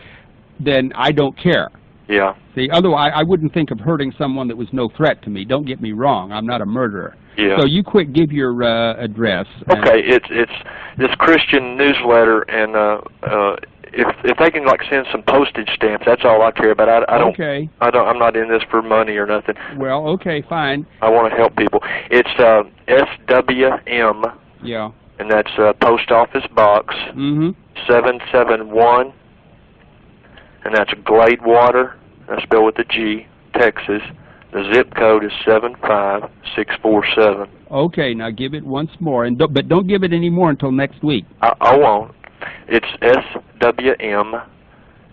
Speaker 1: then I don't care.
Speaker 6: Yeah.
Speaker 1: See, otherwise I wouldn't think of hurting someone that was no threat to me. Don't get me wrong. I'm not a murderer.
Speaker 6: Yeah.
Speaker 1: So you quick give your address.
Speaker 6: Okay. It's this Christian newsletter, and if they can send some postage stamps, that's all I care about. I don't.
Speaker 1: Okay.
Speaker 6: I'm not in this for money or nothing.
Speaker 1: Well, okay, fine.
Speaker 6: I want to help people. It's SWM.
Speaker 1: Yeah.
Speaker 6: And that's Post Office Box 771, and that's Gladewater. That's spelled with a G, Texas. The zip code is 75647.
Speaker 1: Okay, now give it once more, but don't give it any more until next week.
Speaker 6: I won't. It's SWM,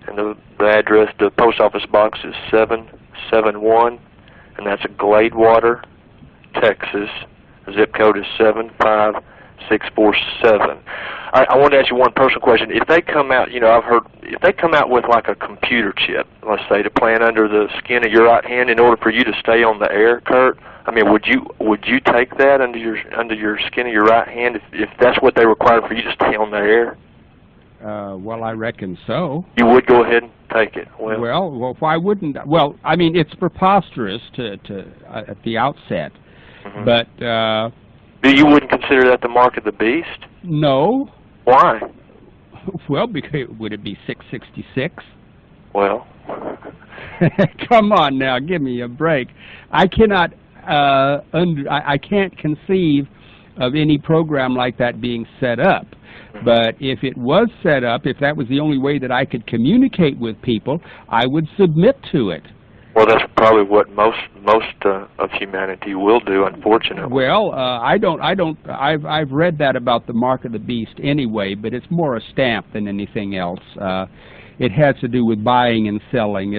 Speaker 6: and the address, the post office box is 771, and that's Gladewater, Texas. The zip code is 75647. I want to ask you one personal question. If they come out, you know, I've heard, if they come out with like a computer chip, let's say, to plant under the skin of your right hand in order for you to stay on the air, Kurt, I mean, would you take that under your skin of your right hand if that's what they require for you to stay on the air?
Speaker 1: Well, I reckon so.
Speaker 6: You would go ahead and take it.
Speaker 1: Well, why wouldn't? Well, I mean, it's preposterous to at the outset, but
Speaker 6: you wouldn't consider that the mark of the beast?
Speaker 1: No.
Speaker 6: Why?
Speaker 1: Well, because would it be 666?
Speaker 6: Well,
Speaker 1: come on now, give me a break. I cannot I can't conceive of any program like that being set up. But if it was set up, if that was the only way that I could communicate with people, I would submit to it.
Speaker 6: Well, that's probably what most of humanity will do, unfortunately.
Speaker 1: Well, I've read that about the mark of the beast anyway, but it's more a stamp than anything else. It has to do with buying and selling.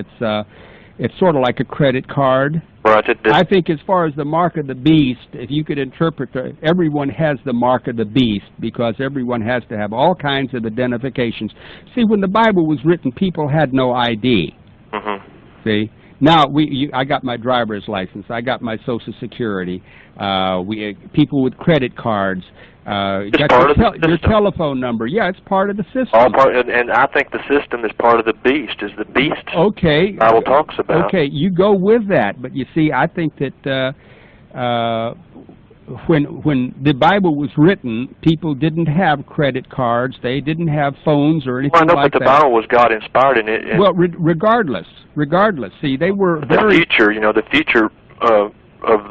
Speaker 1: it's sort of like a credit card.
Speaker 6: Right.
Speaker 1: I think as far as the mark of the beast, if you could interpret, everyone has the mark of the beast because everyone has to have all kinds of identifications. See, when the Bible was written, people had no ID.
Speaker 6: Mm-hmm.
Speaker 1: See? Now, I got my driver's license. I got my Social Security. People with credit cards.
Speaker 6: It's
Speaker 1: got
Speaker 6: part of the
Speaker 1: your
Speaker 6: system.
Speaker 1: telephone number. Yeah, it's part of the system.
Speaker 6: All part, and I think the system is part of the beast. Is the beast?
Speaker 1: Okay.
Speaker 6: The Bible talks about.
Speaker 1: Okay, you go with that, but you see, I think that when the Bible was written, people didn't have credit cards. They didn't have phones or anything like that.
Speaker 6: But the Bible was God inspired, and it.
Speaker 1: Well, regardless. See, they were very.
Speaker 6: The future, the future of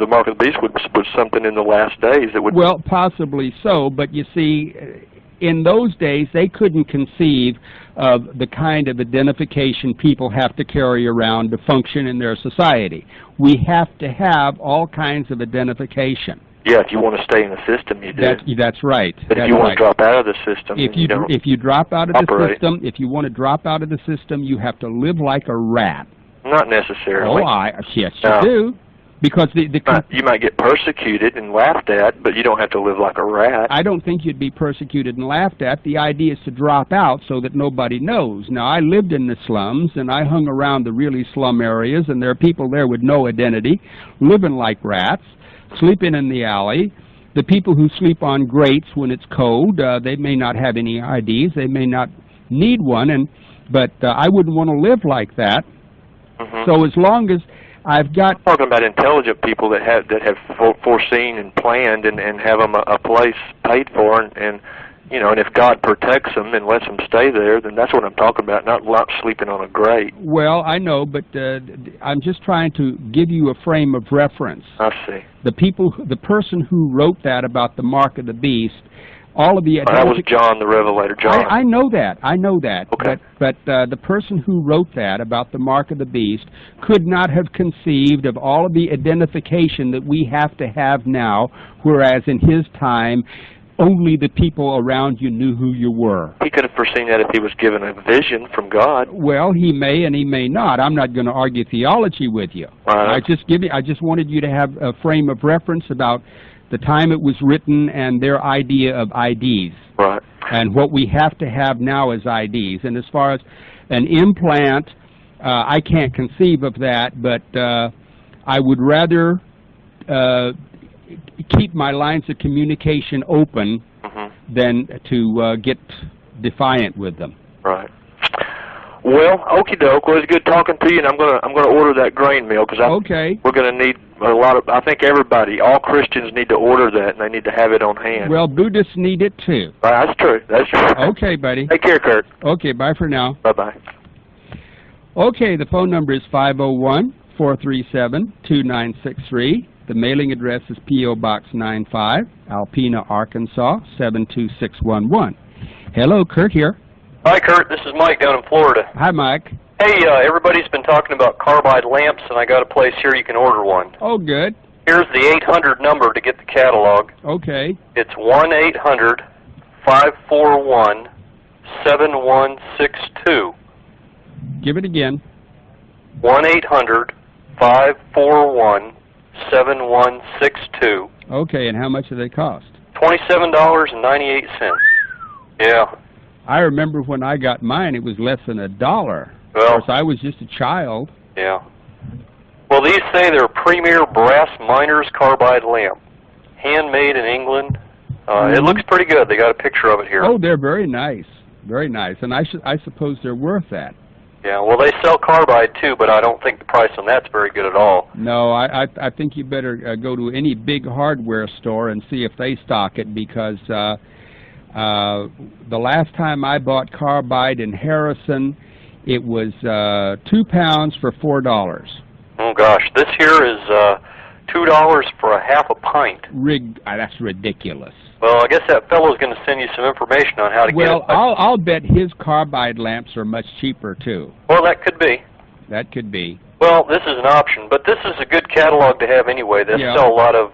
Speaker 6: the mark of the beast was something in the last days that would.
Speaker 1: Well, possibly so, but you see, in those days they couldn't conceive of the kind of identification people have to carry around to function in their society. We have to have all kinds of identification.
Speaker 6: Yeah, if you want to stay in the system, you do.
Speaker 1: That's right.
Speaker 6: But if you want to drop out of the system,
Speaker 1: if you drop out of the system, if you want to drop out of the system, you have to live like a rat.
Speaker 6: Not necessarily.
Speaker 1: Yes, you do. Because
Speaker 6: you might get persecuted and laughed at, but you don't have to live like a rat.
Speaker 1: I don't think you'd be persecuted and laughed at. The idea is to drop out so that nobody knows. Now, I lived in the slums, and I hung around the really slum areas, and there are people there with no identity, living like rats, sleeping in the alley. The people who sleep on grates when it's cold, they may not have any IDs. They may not need one, but I wouldn't want to live like that.
Speaker 6: Mm-hmm.
Speaker 1: So as long as I've got...
Speaker 6: I'm talking about intelligent people that have foreseen and planned and have them a place paid for, and if God protects them and lets them stay there, then that's what I'm talking about, not sleeping on a grate.
Speaker 1: Well, I know, but I'm just trying to give you a frame of reference.
Speaker 6: I see.
Speaker 1: The person who wrote that about the mark of the beast, all of the...
Speaker 6: that was John the Revelator, John.
Speaker 1: I know that.
Speaker 6: Okay.
Speaker 1: But the person who wrote that about the mark of the beast could not have conceived of all of the identification that we have to have now, whereas in his time, only the people around you knew who you were.
Speaker 6: He could have foreseen that if he was given a vision from God.
Speaker 1: Well, he may and he may not. I'm not going to argue theology with you.
Speaker 6: Right.
Speaker 1: I just wanted you to have a frame of reference about the time it was written and their idea of IDs.
Speaker 6: Right.
Speaker 1: And what we have to have now is IDs. And as far as an implant, I can't conceive of that, but I would rather keep my lines of communication open than to get defiant with them.
Speaker 6: Right. Well, okie doke. Well, it's good talking to you, and I'm gonna order that grain mill because we're gonna need a lot of. I think all Christians need to order that, and they need to have it on hand.
Speaker 1: Well, Buddhists need it too.
Speaker 6: That's true. That's true.
Speaker 1: Okay, buddy.
Speaker 6: Take care, Kurt.
Speaker 1: Okay, bye for now.
Speaker 6: Bye-bye.
Speaker 1: Okay, the phone number is 501-437-2963. The mailing address is P.O. Box 95, Alpena, Arkansas, 72611. Hello, Kurt here.
Speaker 7: Hi, Kurt. This is Mike down in Florida.
Speaker 1: Hi, Mike.
Speaker 7: Hey, everybody's been talking about carbide lamps, and I got a place here you can order one.
Speaker 1: Oh, good.
Speaker 7: Here's the 800 number to get the catalog.
Speaker 1: Okay.
Speaker 7: It's 1-800-541-7162.
Speaker 1: Give it again.
Speaker 7: 1-800-541-7162.
Speaker 1: Okay, and how much do they cost?
Speaker 7: $27.98. Yeah.
Speaker 1: I remember when I got mine, it was less than $1.
Speaker 7: Well,
Speaker 1: of course, I was just a child.
Speaker 7: Yeah. Well, these say they're a premier brass miner's carbide lamp, handmade in England. It looks pretty good. They got a picture of it here.
Speaker 1: Oh, they're very nice, and I suppose they're worth that.
Speaker 7: Yeah. Well, they sell carbide too, but I don't think the price on that's very good at all.
Speaker 1: No, I think you better go to any big hardware store and see if they stock it, because the last time I bought carbide in Harrison, it was 2 pounds for $4.
Speaker 7: Oh gosh, this here is $2 for a half a pint.
Speaker 1: That's ridiculous.
Speaker 7: Well, I guess that fellow's going to send you some information on how to get it.
Speaker 1: Well, I'll bet his carbide lamps are much cheaper too.
Speaker 7: Well, that could be.
Speaker 1: That could be.
Speaker 7: Well, this is an option, but this is a good catalog to have anyway. They sell a lot of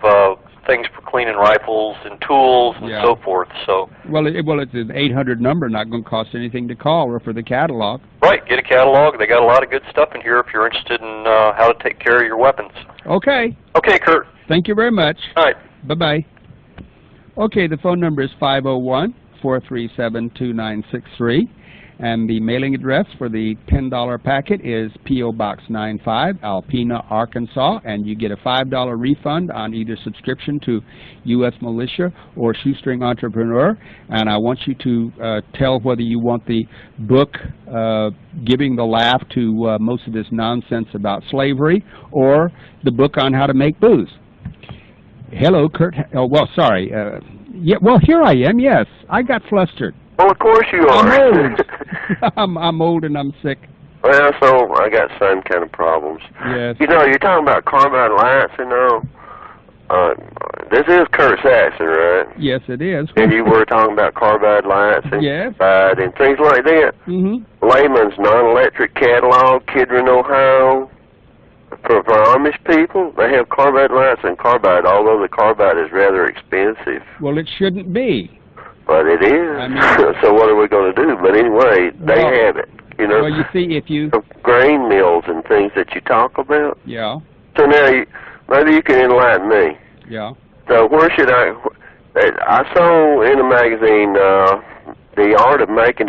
Speaker 7: things for cleaning rifles and tools and so forth. So
Speaker 1: well, it's an 800 number, not going to cost anything to call or for the catalog.
Speaker 7: Right, get a catalog. They got a lot of good stuff in here if you're interested in how to take care of your weapons.
Speaker 1: Okay.
Speaker 7: Okay, Kurt.
Speaker 1: Thank you very much.
Speaker 7: All right.
Speaker 1: Bye-bye. Okay, the phone number is 501-437-2963. And the mailing address for the $10 packet is P.O. Box 95, Alpena, Arkansas. And you get a $5 refund on either subscription to U.S. Militia or Shoestring Entrepreneur. And I want you to tell whether you want the book giving the laugh to most of this nonsense about slavery or the book on how to make booze. Hello, Kurt. Oh, well, sorry. Yeah, well, here I am, yes. I got flustered.
Speaker 8: Well, of course you are.
Speaker 1: I'm old. I'm old and I'm sick.
Speaker 8: Well, so I got some kind of problems.
Speaker 1: Yes.
Speaker 8: You know, you're talking about carbide lights, you know. This is Kurt Saxon, right?
Speaker 1: Yes, it is.
Speaker 8: And you were talking about carbide lights and
Speaker 1: yes.
Speaker 8: carbide and things like that.
Speaker 1: Mm-hmm.
Speaker 8: Layman's non-electric catalog, Kidron, Ohio. For Amish people, they have carbide lights and carbide, although the carbide is rather expensive.
Speaker 1: Well, it shouldn't be.
Speaker 8: But it is.
Speaker 1: I mean,
Speaker 8: so what are we going to do? But anyway, they have it. You know.
Speaker 1: Well, you see, if you
Speaker 8: grain mills and things that you talk about.
Speaker 1: Yeah.
Speaker 8: So now, maybe you can enlighten me.
Speaker 1: Yeah.
Speaker 8: So where should I saw in a magazine the art of making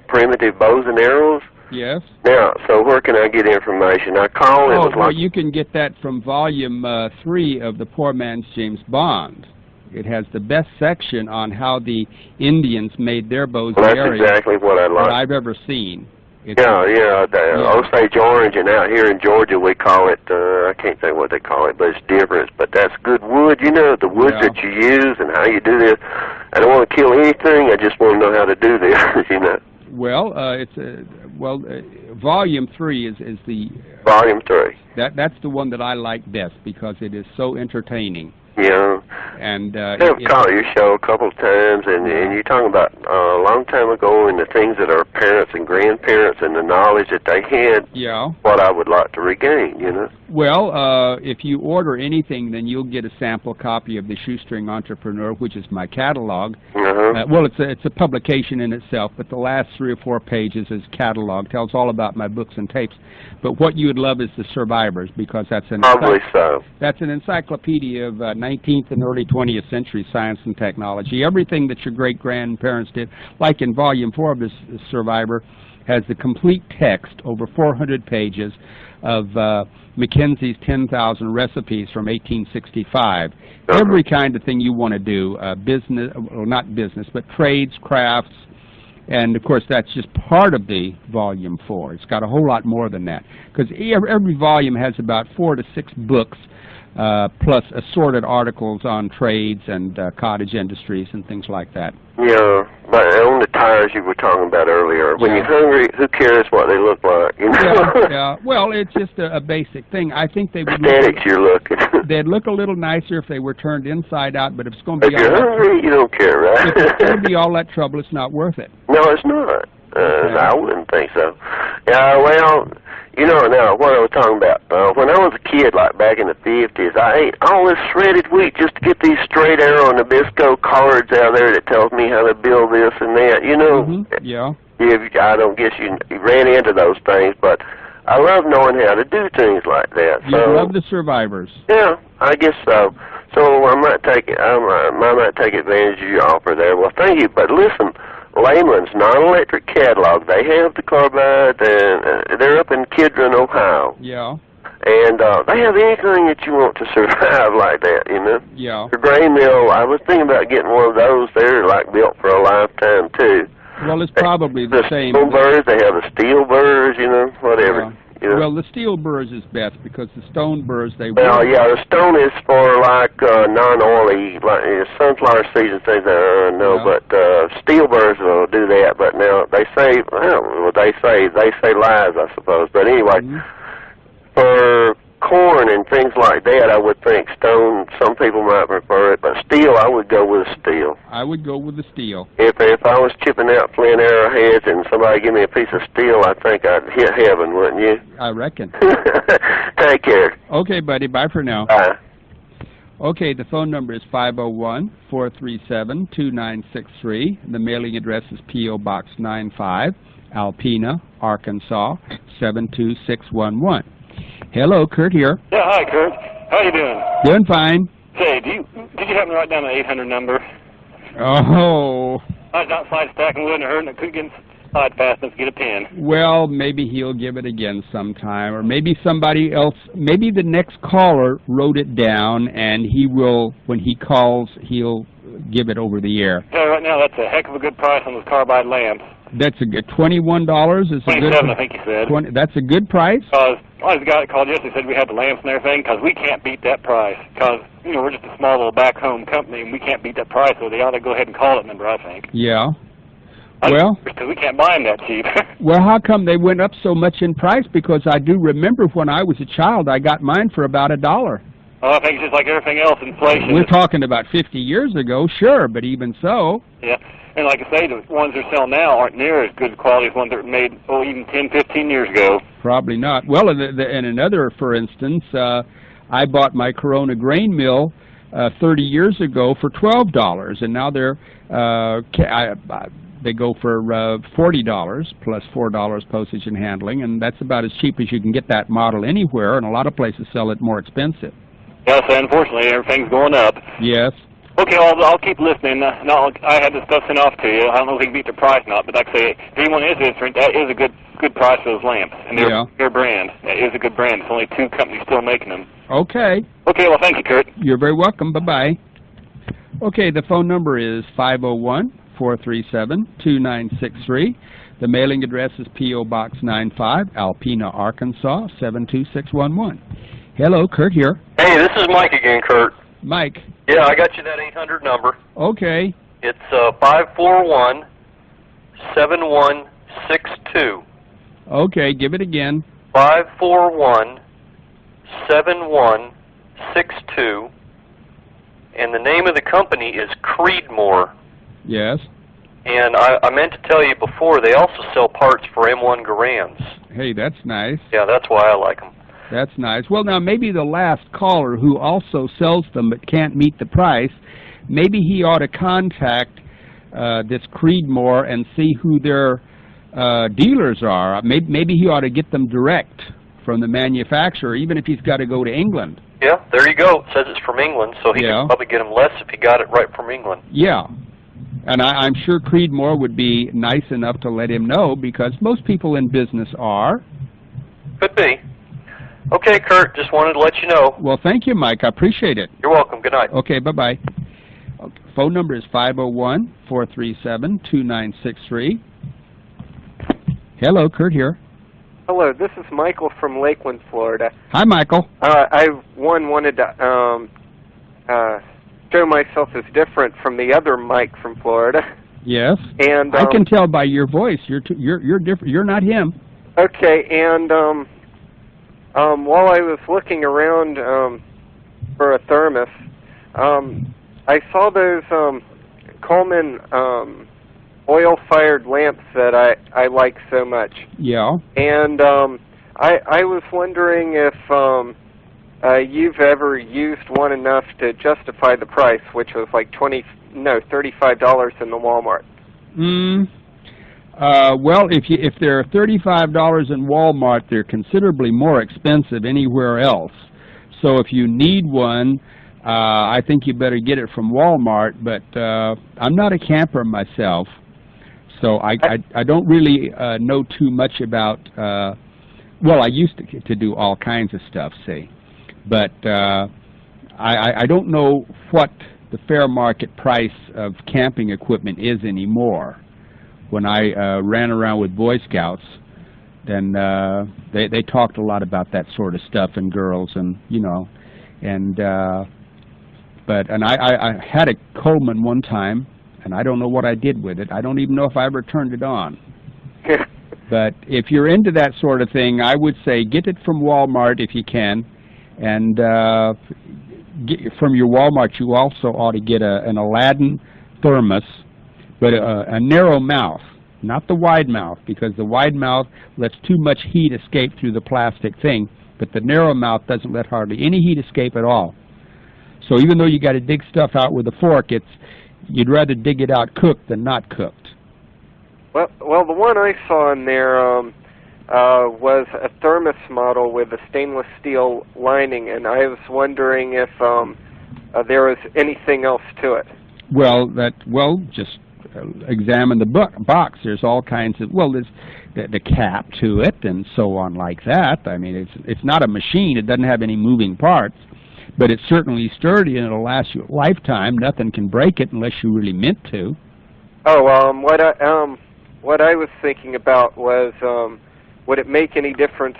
Speaker 8: primitive bows and arrows.
Speaker 1: Yes.
Speaker 8: Now, so where can I get information? I call it.
Speaker 1: Well, you can get that from volume 3 of the Poor Man's James Bond. It has the best section on how the Indians made their bows and arrows.
Speaker 8: That's exactly what I like.
Speaker 1: That I've ever seen.
Speaker 8: Osage orange, and out here in Georgia we call it, I can't think what they call it, but it's different. But that's good wood, you know, the wood that you use and how you do this. I don't want to kill anything, I just want to know how to do this, you know.
Speaker 1: Well, volume 3 is the...
Speaker 8: Volume 3.
Speaker 1: That's the one that I like best because it is so entertaining.
Speaker 8: Yeah.
Speaker 1: And
Speaker 8: I've caught your show a couple of times, and you're talking about a long time ago and the things that our parents and grandparents and the knowledge that they had.
Speaker 1: Yeah.
Speaker 8: What I would like to regain, you know.
Speaker 1: Well, if you order anything, then you'll get a sample copy of the Shoestring Entrepreneur, which is my catalog. Well, it's a publication in itself, but the last 3 or 4 pages is catalog, tells all about my books and tapes. But what you would love is the Survivors, because that's an that's an encyclopedia of 19th and early 20th century science and technology. Everything that your great-grandparents did, like in Volume 4 of this Survivor, has the complete text, over 400 pages, of Mackenzie's 10,000 recipes from 1865. Every kind of thing you want to do, business, well, not business, but trades, crafts, and of course that's just part of the Volume 4. It's got a whole lot more than that, because every volume has about 4 to 6 books, plus assorted articles on trades and cottage industries and things like that.
Speaker 8: Yeah, but on the tires you were talking about earlier, when you're hungry, who cares what they look like? You know?
Speaker 1: Yeah. Well, it's just a basic thing. I think they would they'd look a little nicer if they were turned inside out, but if it's going to be
Speaker 8: all that hungry, you don't care, right?
Speaker 1: If it's going to be all that trouble, it's not worth it.
Speaker 8: No, it's not. I wouldn't think so. Yeah, well, you know, now, what I was talking about, when I was a kid, like back in the 50s, I ate all this shredded wheat just to get these straight arrow and Nabisco cards out there that tells me how to build this and that, you know.
Speaker 1: Yeah.
Speaker 8: I don't guess you ran into those things, but I love knowing how to do things like that.
Speaker 1: You love the Survivors.
Speaker 8: Yeah, I guess so. So I might take advantage of your offer there. Well, thank you, but listen, Layman's non-electric catalog, they have the carbide, and they're up in Kidron, Ohio.
Speaker 1: Yeah.
Speaker 8: And they have anything that you want to survive like that, you know?
Speaker 1: Yeah.
Speaker 8: The grain mill, I was thinking about getting one of those. They're like built for a lifetime, too.
Speaker 1: Well, it's probably the same.
Speaker 8: The stone burrs, they have the steel burrs, you know, whatever.
Speaker 1: Yeah.
Speaker 8: You know?
Speaker 1: Well, the steel burrs is best because the stone burrs, they
Speaker 8: Well, yeah, the stone is for like non-oily, like sunflower seeds and things. But steel burrs will do that. But now they say, they say lies, I suppose. But anyway, for corn and things like that, I would think stone. Some people might prefer it, but steel, I would go with steel.
Speaker 1: I would go with the steel.
Speaker 8: If I was chipping out flint arrowheads and somebody give me a piece of steel, I think I'd hit heaven, wouldn't you?
Speaker 1: I reckon.
Speaker 8: Take care.
Speaker 1: Okay, buddy. Bye for now.
Speaker 8: Bye.
Speaker 1: Okay, the phone number is 501-437-2963. The mailing address is P.O. Box 95, Alpena, Arkansas, 72611. Hello, Kurt here.
Speaker 9: Yeah, hi, Kurt. How you doing?
Speaker 1: Doing fine.
Speaker 9: Say, did you happen to write down the 800 number?
Speaker 1: Oh.
Speaker 9: I was outside stacking wood and I heard and I couldn't get inside fast enough to get a pen.
Speaker 1: Well, maybe he'll give it again sometime, or maybe somebody else, maybe the next caller wrote it down, and he will, when he calls, he'll give it over the air.
Speaker 9: Yeah, right now that's a heck of a good price on those carbide lamps.
Speaker 1: That's a good, $21 is a good.
Speaker 9: 27, I think you said.
Speaker 1: 20, that's a good price.
Speaker 9: Because the guy that called yesterday said we had the lamps and everything, because we can't beat that price. Because we're just a small little back home company, and we can't beat that price. So they ought to go ahead and call that number, I think.
Speaker 1: Yeah. Well,
Speaker 9: because we can't buy them that cheap.
Speaker 1: Well, how come they went up so much in price? Because I do remember when I was a child, I got mine for about $1.
Speaker 9: Oh, I think it's just like everything else, inflation.
Speaker 1: We're talking about 50 years ago, sure, but even so.
Speaker 9: Yeah, and like I say, the ones they're selling now aren't near as good quality as ones that were made, even 10, 15 years ago.
Speaker 1: Probably not. Well, in another, for instance, I bought my Corona grain mill 30 years ago for $12, and now they go for $40 plus $4 postage and handling, and that's about as cheap as you can get that model anywhere, and a lot of places sell it more expensive.
Speaker 9: Yeah, so unfortunately, everything's going up.
Speaker 1: Yes.
Speaker 9: Okay, well, I'll keep listening. I had this stuff sent off to you. I don't know if we can beat the price or not, but like I say, if anyone is interested, that is a good price for those lamps, and they're their brand. That is a good brand. There's only 2 companies still making them. Okay. Okay, well, thank you, Kurt.
Speaker 1: You're very welcome. Bye-bye. Okay, the phone number is 501-437-2963. The mailing address is P.O. Box 95, Alpena, Arkansas, 72611. Hello, Kurt here.
Speaker 7: Hey, this is Mike again, Kurt.
Speaker 1: Mike.
Speaker 7: Yeah, I got you that 800 number.
Speaker 1: Okay.
Speaker 7: It's 541-7162.
Speaker 1: Okay, give it again.
Speaker 7: 541-7162. And the name of the company is Creedmoor.
Speaker 1: Yes.
Speaker 7: And I meant to tell you before, they also sell parts for M1 Garands.
Speaker 1: Hey, that's nice.
Speaker 7: Yeah, that's why I like them.
Speaker 1: That's nice. Well, now, maybe the last caller who also sells them but can't meet the price, maybe he ought to contact this Creedmoor and see who their dealers are. Maybe he ought to get them direct from the manufacturer, even if he's got to go to England.
Speaker 7: Yeah, there you go. It says it's from England, so he could probably get them less if he got it right from England.
Speaker 1: Yeah. And I'm sure Creedmoor would be nice enough to let him know, because most people in business are.
Speaker 7: Could be. Okay, Kurt, just wanted to let you know.
Speaker 1: Well, thank you, Mike. I appreciate it.
Speaker 7: You're welcome. Good night.
Speaker 1: Okay, bye-bye. Okay, phone number is 501-437-2963. Hello, Kurt here.
Speaker 10: Hello, this is Michael from Lakeland, Florida.
Speaker 1: Hi, Michael.
Speaker 10: I wanted to show myself as different from the other Mike from Florida.
Speaker 1: Yes.
Speaker 10: And
Speaker 1: I can tell by your voice. You're different. You're not him.
Speaker 10: Okay, and while I was looking around for a thermos, I saw those Coleman oil-fired lamps that I like so much.
Speaker 1: Yeah.
Speaker 10: And I was wondering if you've ever used one enough to justify the price, which was like $35 in the Walmart.
Speaker 1: Well, if they're $35 in Walmart, they're considerably more expensive anywhere else. So if you need one, I think you better get it from Walmart. But I'm not a camper myself, so I don't really know too much about. Well, I used to do all kinds of stuff, see, but I don't know what the fair market price of camping equipment is anymore. When I ran around with Boy Scouts, then they talked a lot about that sort of stuff, and girls, and I had a Coleman one time, and I don't know what I did with it. I don't even know if I ever turned it on. But if you're into that sort of thing, I would say get it from Walmart if you can, and from your Walmart you also ought to get an Aladdin thermos, but a narrow mouth, not the wide mouth, because the wide mouth lets too much heat escape through the plastic thing, but the narrow mouth doesn't let hardly any heat escape at all. So even though you got to dig stuff out with a fork, you'd rather dig it out cooked than not cooked.
Speaker 10: Well, the one I saw in there was a thermos model with a stainless steel lining, and I was wondering if there was anything else to it.
Speaker 1: Well, just examine the box. There's all kinds of, there's the cap to it and so on like that. I mean, it's not a machine. It doesn't have any moving parts, but it's certainly sturdy and it'll last you a lifetime. Nothing can break it unless you really meant to.
Speaker 10: Oh, what I was thinking about was, would it make any difference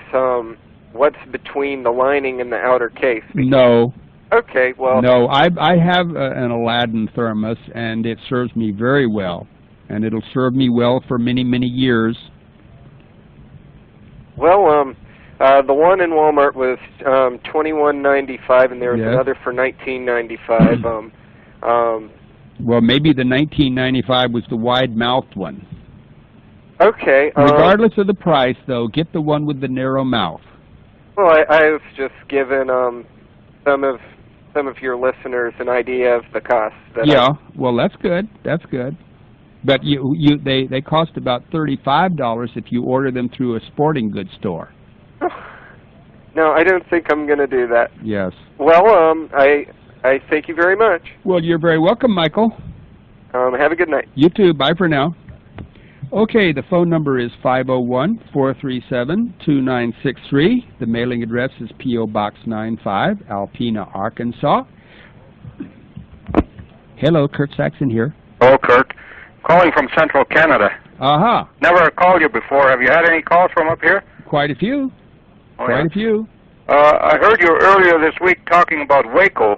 Speaker 10: what's between the lining and the outer case?
Speaker 1: No.
Speaker 10: Okay, well...
Speaker 1: No, I have an Aladdin thermos, and it serves me very well. And it'll serve me well for many, many years.
Speaker 10: Well, the one in Walmart was $21.95, and there was another for $19.95.
Speaker 1: Well, maybe the $19.95 was the wide-mouthed one.
Speaker 10: Okay.
Speaker 1: Regardless of the price, though, get the one with the narrow mouth.
Speaker 10: Well, I was just giving some of your listeners an idea of the cost.
Speaker 1: Well, that's good. That's good. But they cost about $35 if you order them through a sporting goods store.
Speaker 10: No, I don't think I'm going to do that.
Speaker 1: Yes.
Speaker 10: Well, I thank you very much.
Speaker 1: Well, you're very welcome, Michael.
Speaker 10: Have a good night.
Speaker 1: You too. Bye for now. Okay, the phone number is 501-437-2963. The mailing address is P.O. Box 95, Alpena, Arkansas. Hello, Kurt Saxon here.
Speaker 11: Oh, Kurt. Calling from Central Canada.
Speaker 1: Uh-huh.
Speaker 11: Never called you before. Have you had any calls from up here?
Speaker 1: Quite a few. Quite a few.
Speaker 11: I heard you earlier this week talking about Waco.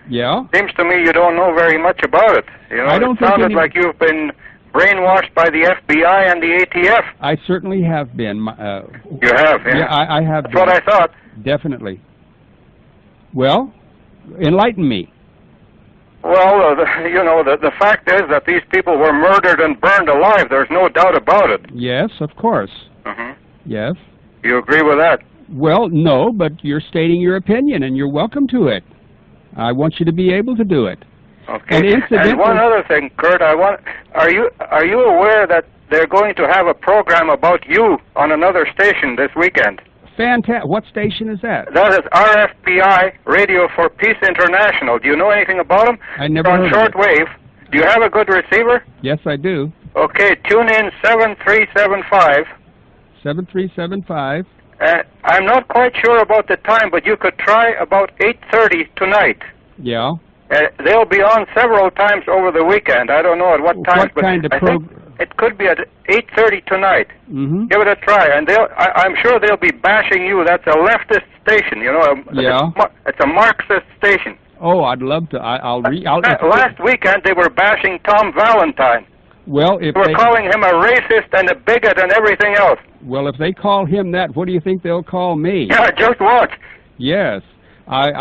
Speaker 1: Yeah?
Speaker 11: Seems to me you don't know very much about it. You know,
Speaker 1: I don't
Speaker 11: it sounded like you've been brainwashed by the FBI and the ATF.
Speaker 1: I certainly have been.
Speaker 11: You have, yeah?
Speaker 1: Yeah, I have
Speaker 11: That's what I thought.
Speaker 1: Definitely. Well, enlighten me.
Speaker 11: Well, the fact is that these people were murdered and burned alive. There's no doubt about it.
Speaker 1: Yes, of course.
Speaker 11: Mm-hmm.
Speaker 1: Yes.
Speaker 11: You agree with that?
Speaker 1: Well, no, but you're stating your opinion, and you're welcome to it. I want you to be able to do it.
Speaker 11: Okay. And one other thing, Kurt, are you aware that they're going to have a program about you on another station this weekend?
Speaker 1: Fantastic. What station is that?
Speaker 11: That is RFPI, Radio for Peace International. Do you know anything about them?
Speaker 1: I never
Speaker 11: heard of it. On shortwave. Do you have a good receiver?
Speaker 1: Yes, I do.
Speaker 11: Okay, tune in 7375.
Speaker 1: 7375.
Speaker 11: I'm not quite sure about the time, but you could try about 8:30 tonight.
Speaker 1: Yeah.
Speaker 11: They'll be on several times over the weekend. I don't know at what times, but
Speaker 1: kind of
Speaker 11: I think it could be at 8:30 tonight.
Speaker 1: Mm-hmm.
Speaker 11: Give it a try, and I'm sure they'll be bashing you. That's a leftist station, you know. It's a Marxist station.
Speaker 1: Oh, I'd love to.
Speaker 11: Last weekend they were bashing Tom Valentine.
Speaker 1: Well, if
Speaker 11: they were calling him a racist and a bigot and everything else.
Speaker 1: Well, if they call him that, what do you think they'll call me?
Speaker 11: Yeah, just watch.
Speaker 1: Yes. Well,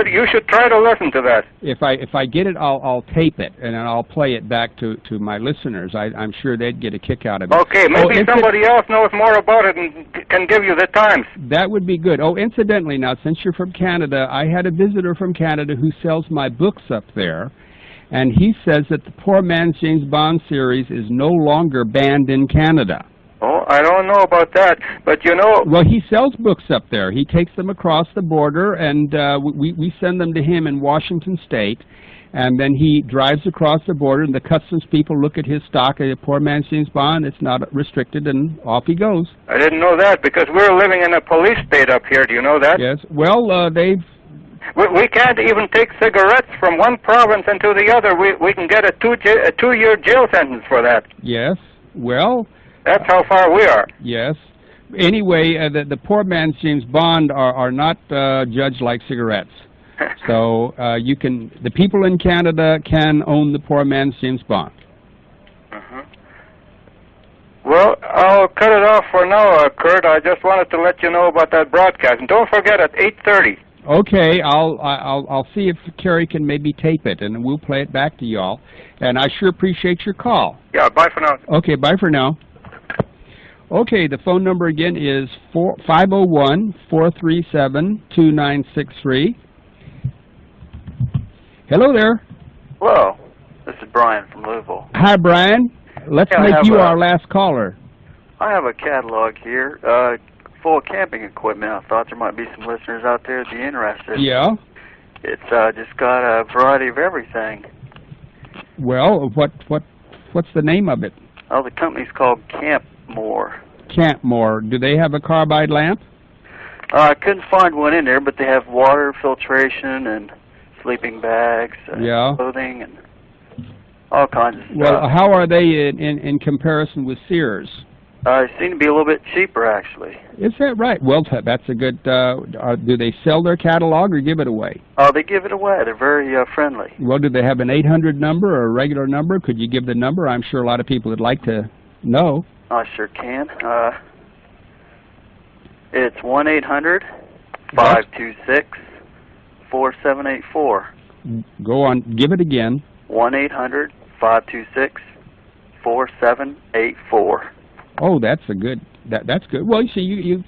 Speaker 11: you should try to listen to that.
Speaker 1: If I get it, I'll tape it and I'll play it back to my listeners. I'm sure they'd get a kick out of it.
Speaker 11: Okay, maybe somebody else knows more about it and can give you the times.
Speaker 1: That would be good. Oh, incidentally, now since you're from Canada, I had a visitor from Canada who sells my books up there, and he says that the Poor Man's James Bond series is no longer banned in Canada.
Speaker 11: Oh, I don't know about that, but you know...
Speaker 1: Well, he sells books up there. He takes them across the border, and we send them to him in Washington State, and then he drives across the border, and the customs people look at his stock, a Poor Man's James Bond. It's not restricted, and off he goes.
Speaker 11: I didn't know that, because we're living in a police state up here. Do you know that?
Speaker 1: Yes. Well, they've...
Speaker 11: We can't even take cigarettes from one province into the other. We can get a two-year jail sentence for that.
Speaker 1: Yes. Well...
Speaker 11: That's how far we are.
Speaker 1: Yes. Anyway, the Poor Man's James Bond are not judged like cigarettes. So the people in Canada can own the Poor Man's James Bond.
Speaker 11: Uh-huh. Well, I'll cut it off for now, Kurt. I just wanted to let you know about that broadcast. And don't forget at 8:30.
Speaker 1: Okay, I'll see if Kerry can maybe tape it, and we'll play it back to y'all. And I sure appreciate your call.
Speaker 11: Yeah, bye for now.
Speaker 1: Okay, bye for now. Okay, the phone number again is 501-437-2963. Hello there.
Speaker 12: Hello. This This is Brian from Louisville.
Speaker 1: Hi, Brian. Let's make you our last caller.
Speaker 12: I have a catalog here full of camping equipment. I thought there might be some listeners out there that'd be interested.
Speaker 1: Yeah.
Speaker 12: It's just got a variety of everything.
Speaker 1: Well, what's the name of it?
Speaker 12: Oh, the company's called Campmore.
Speaker 1: Campmore. Do they have a carbide lamp?
Speaker 12: I couldn't find one in there, but they have water filtration and sleeping bags, clothing, and all kinds of stuff.
Speaker 1: Well, how are they in comparison with Sears?
Speaker 12: They seem to be a little bit cheaper, actually.
Speaker 1: Is that right? Well, that's a good... do they sell their catalog or give it away?
Speaker 12: Oh, they give it away. They're very friendly.
Speaker 1: Well, do they have an 800 number or a regular number? Could you give the number? I'm sure a lot of people would like to know.
Speaker 12: I sure can. It's 1-800-526-4784.
Speaker 1: Go on. Give it again.
Speaker 12: 1-800-526-4784.
Speaker 1: Oh, that's a good. That's good. Well, you see, you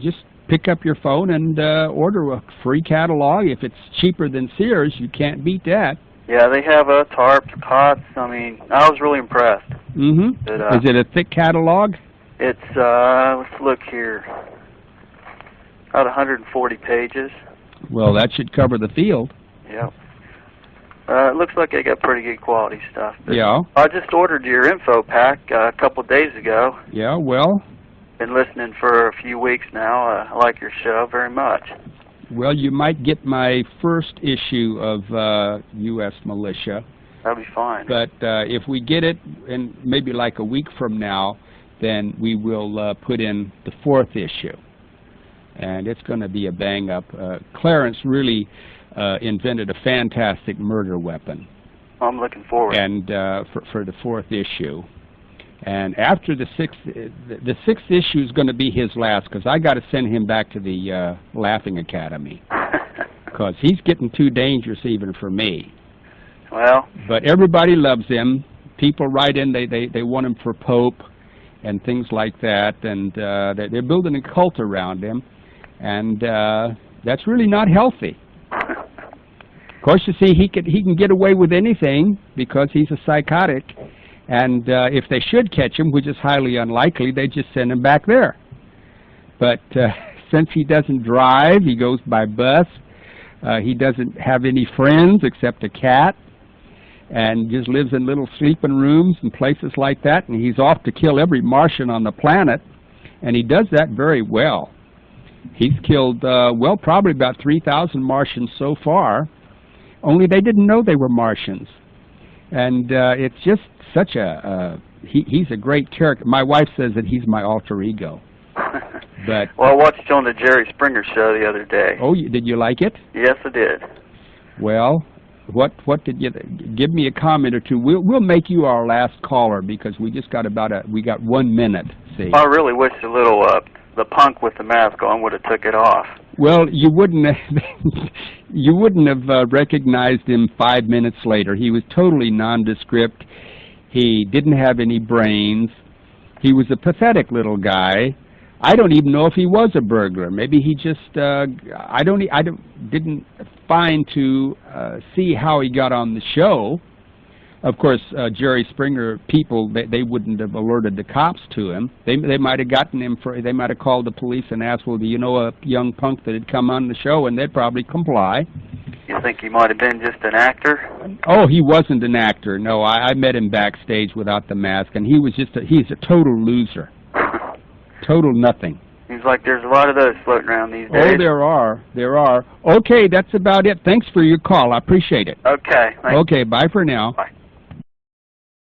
Speaker 1: just pick up your phone and order a free catalog. If it's cheaper than Sears, you can't beat that.
Speaker 12: Yeah, they have tarps, cots. I mean, I was really impressed.
Speaker 1: Mm-hmm. Is it a thick catalog?
Speaker 12: It's let's look here. About 140 pages.
Speaker 1: Well, that should cover the field.
Speaker 12: Yep. It looks like they got pretty good quality stuff.
Speaker 1: Yeah.
Speaker 12: I just ordered your info pack a couple of days ago.
Speaker 1: Yeah, well.
Speaker 12: Been listening for a few weeks now. I like your show very much.
Speaker 1: Well, you might get my first issue of U.S. Militia.
Speaker 12: That'll be fine.
Speaker 1: But if we get it in maybe like a week from now, then we will put in the fourth issue. And it's going to be a bang-up. Clarence really invented a fantastic murder weapon.
Speaker 12: I'm looking forward.
Speaker 1: And for the fourth issue. And after the sixth issue is going to be his last, because I got to send him back to the Laughing Academy, because he's getting too dangerous even for me.
Speaker 12: Well.
Speaker 1: But everybody loves him. People write in, they want him for Pope and things like that, and they're building a cult around him, and that's really not healthy. Of course, you see, he can get away with anything because he's a psychotic. And if they should catch him, which is highly unlikely, they just send him back there. But since he doesn't drive, he goes by bus. He doesn't have any friends except a cat, and just lives in little sleeping rooms and places like that. And he's off to kill every Martian on the planet, and he does that very well. He's killed, well, probably about 3,000 Martians so far, only they didn't know they were Martians. And it's just such a, he's a great character. My wife says that he's my alter ego. But
Speaker 12: well, I watched you on the Jerry Springer show the other day.
Speaker 1: Oh, did you like it?
Speaker 12: Yes, I did.
Speaker 1: Well, what did you, give me a comment or two. We'll make you our last caller, because we just got we got 1 minute, see.
Speaker 12: I really wish the little, the punk with the mask on would have took it off.
Speaker 1: Well, you wouldn't have recognized him 5 minutes later. He was totally nondescript. He didn't have any brains. He was a pathetic little guy. I don't even know if he was a burglar. Maybe he just didn't find to see how he got on the show. Of course, Jerry Springer people, they wouldn't have alerted the cops to him. They might have gotten him they might have called the police and asked, well, do you know a young punk that had come on the show? And they'd probably comply.
Speaker 12: You think he might have been just an actor?
Speaker 1: Oh, he wasn't an actor. No, I met him backstage without the mask, and he was he's a total loser. Total nothing.
Speaker 12: Seems like there's a lot of those floating around these days.
Speaker 1: Oh, there are. Okay, that's about it. Thanks for your call. I appreciate it.
Speaker 12: Okay.
Speaker 1: Okay, bye for now.
Speaker 12: Bye.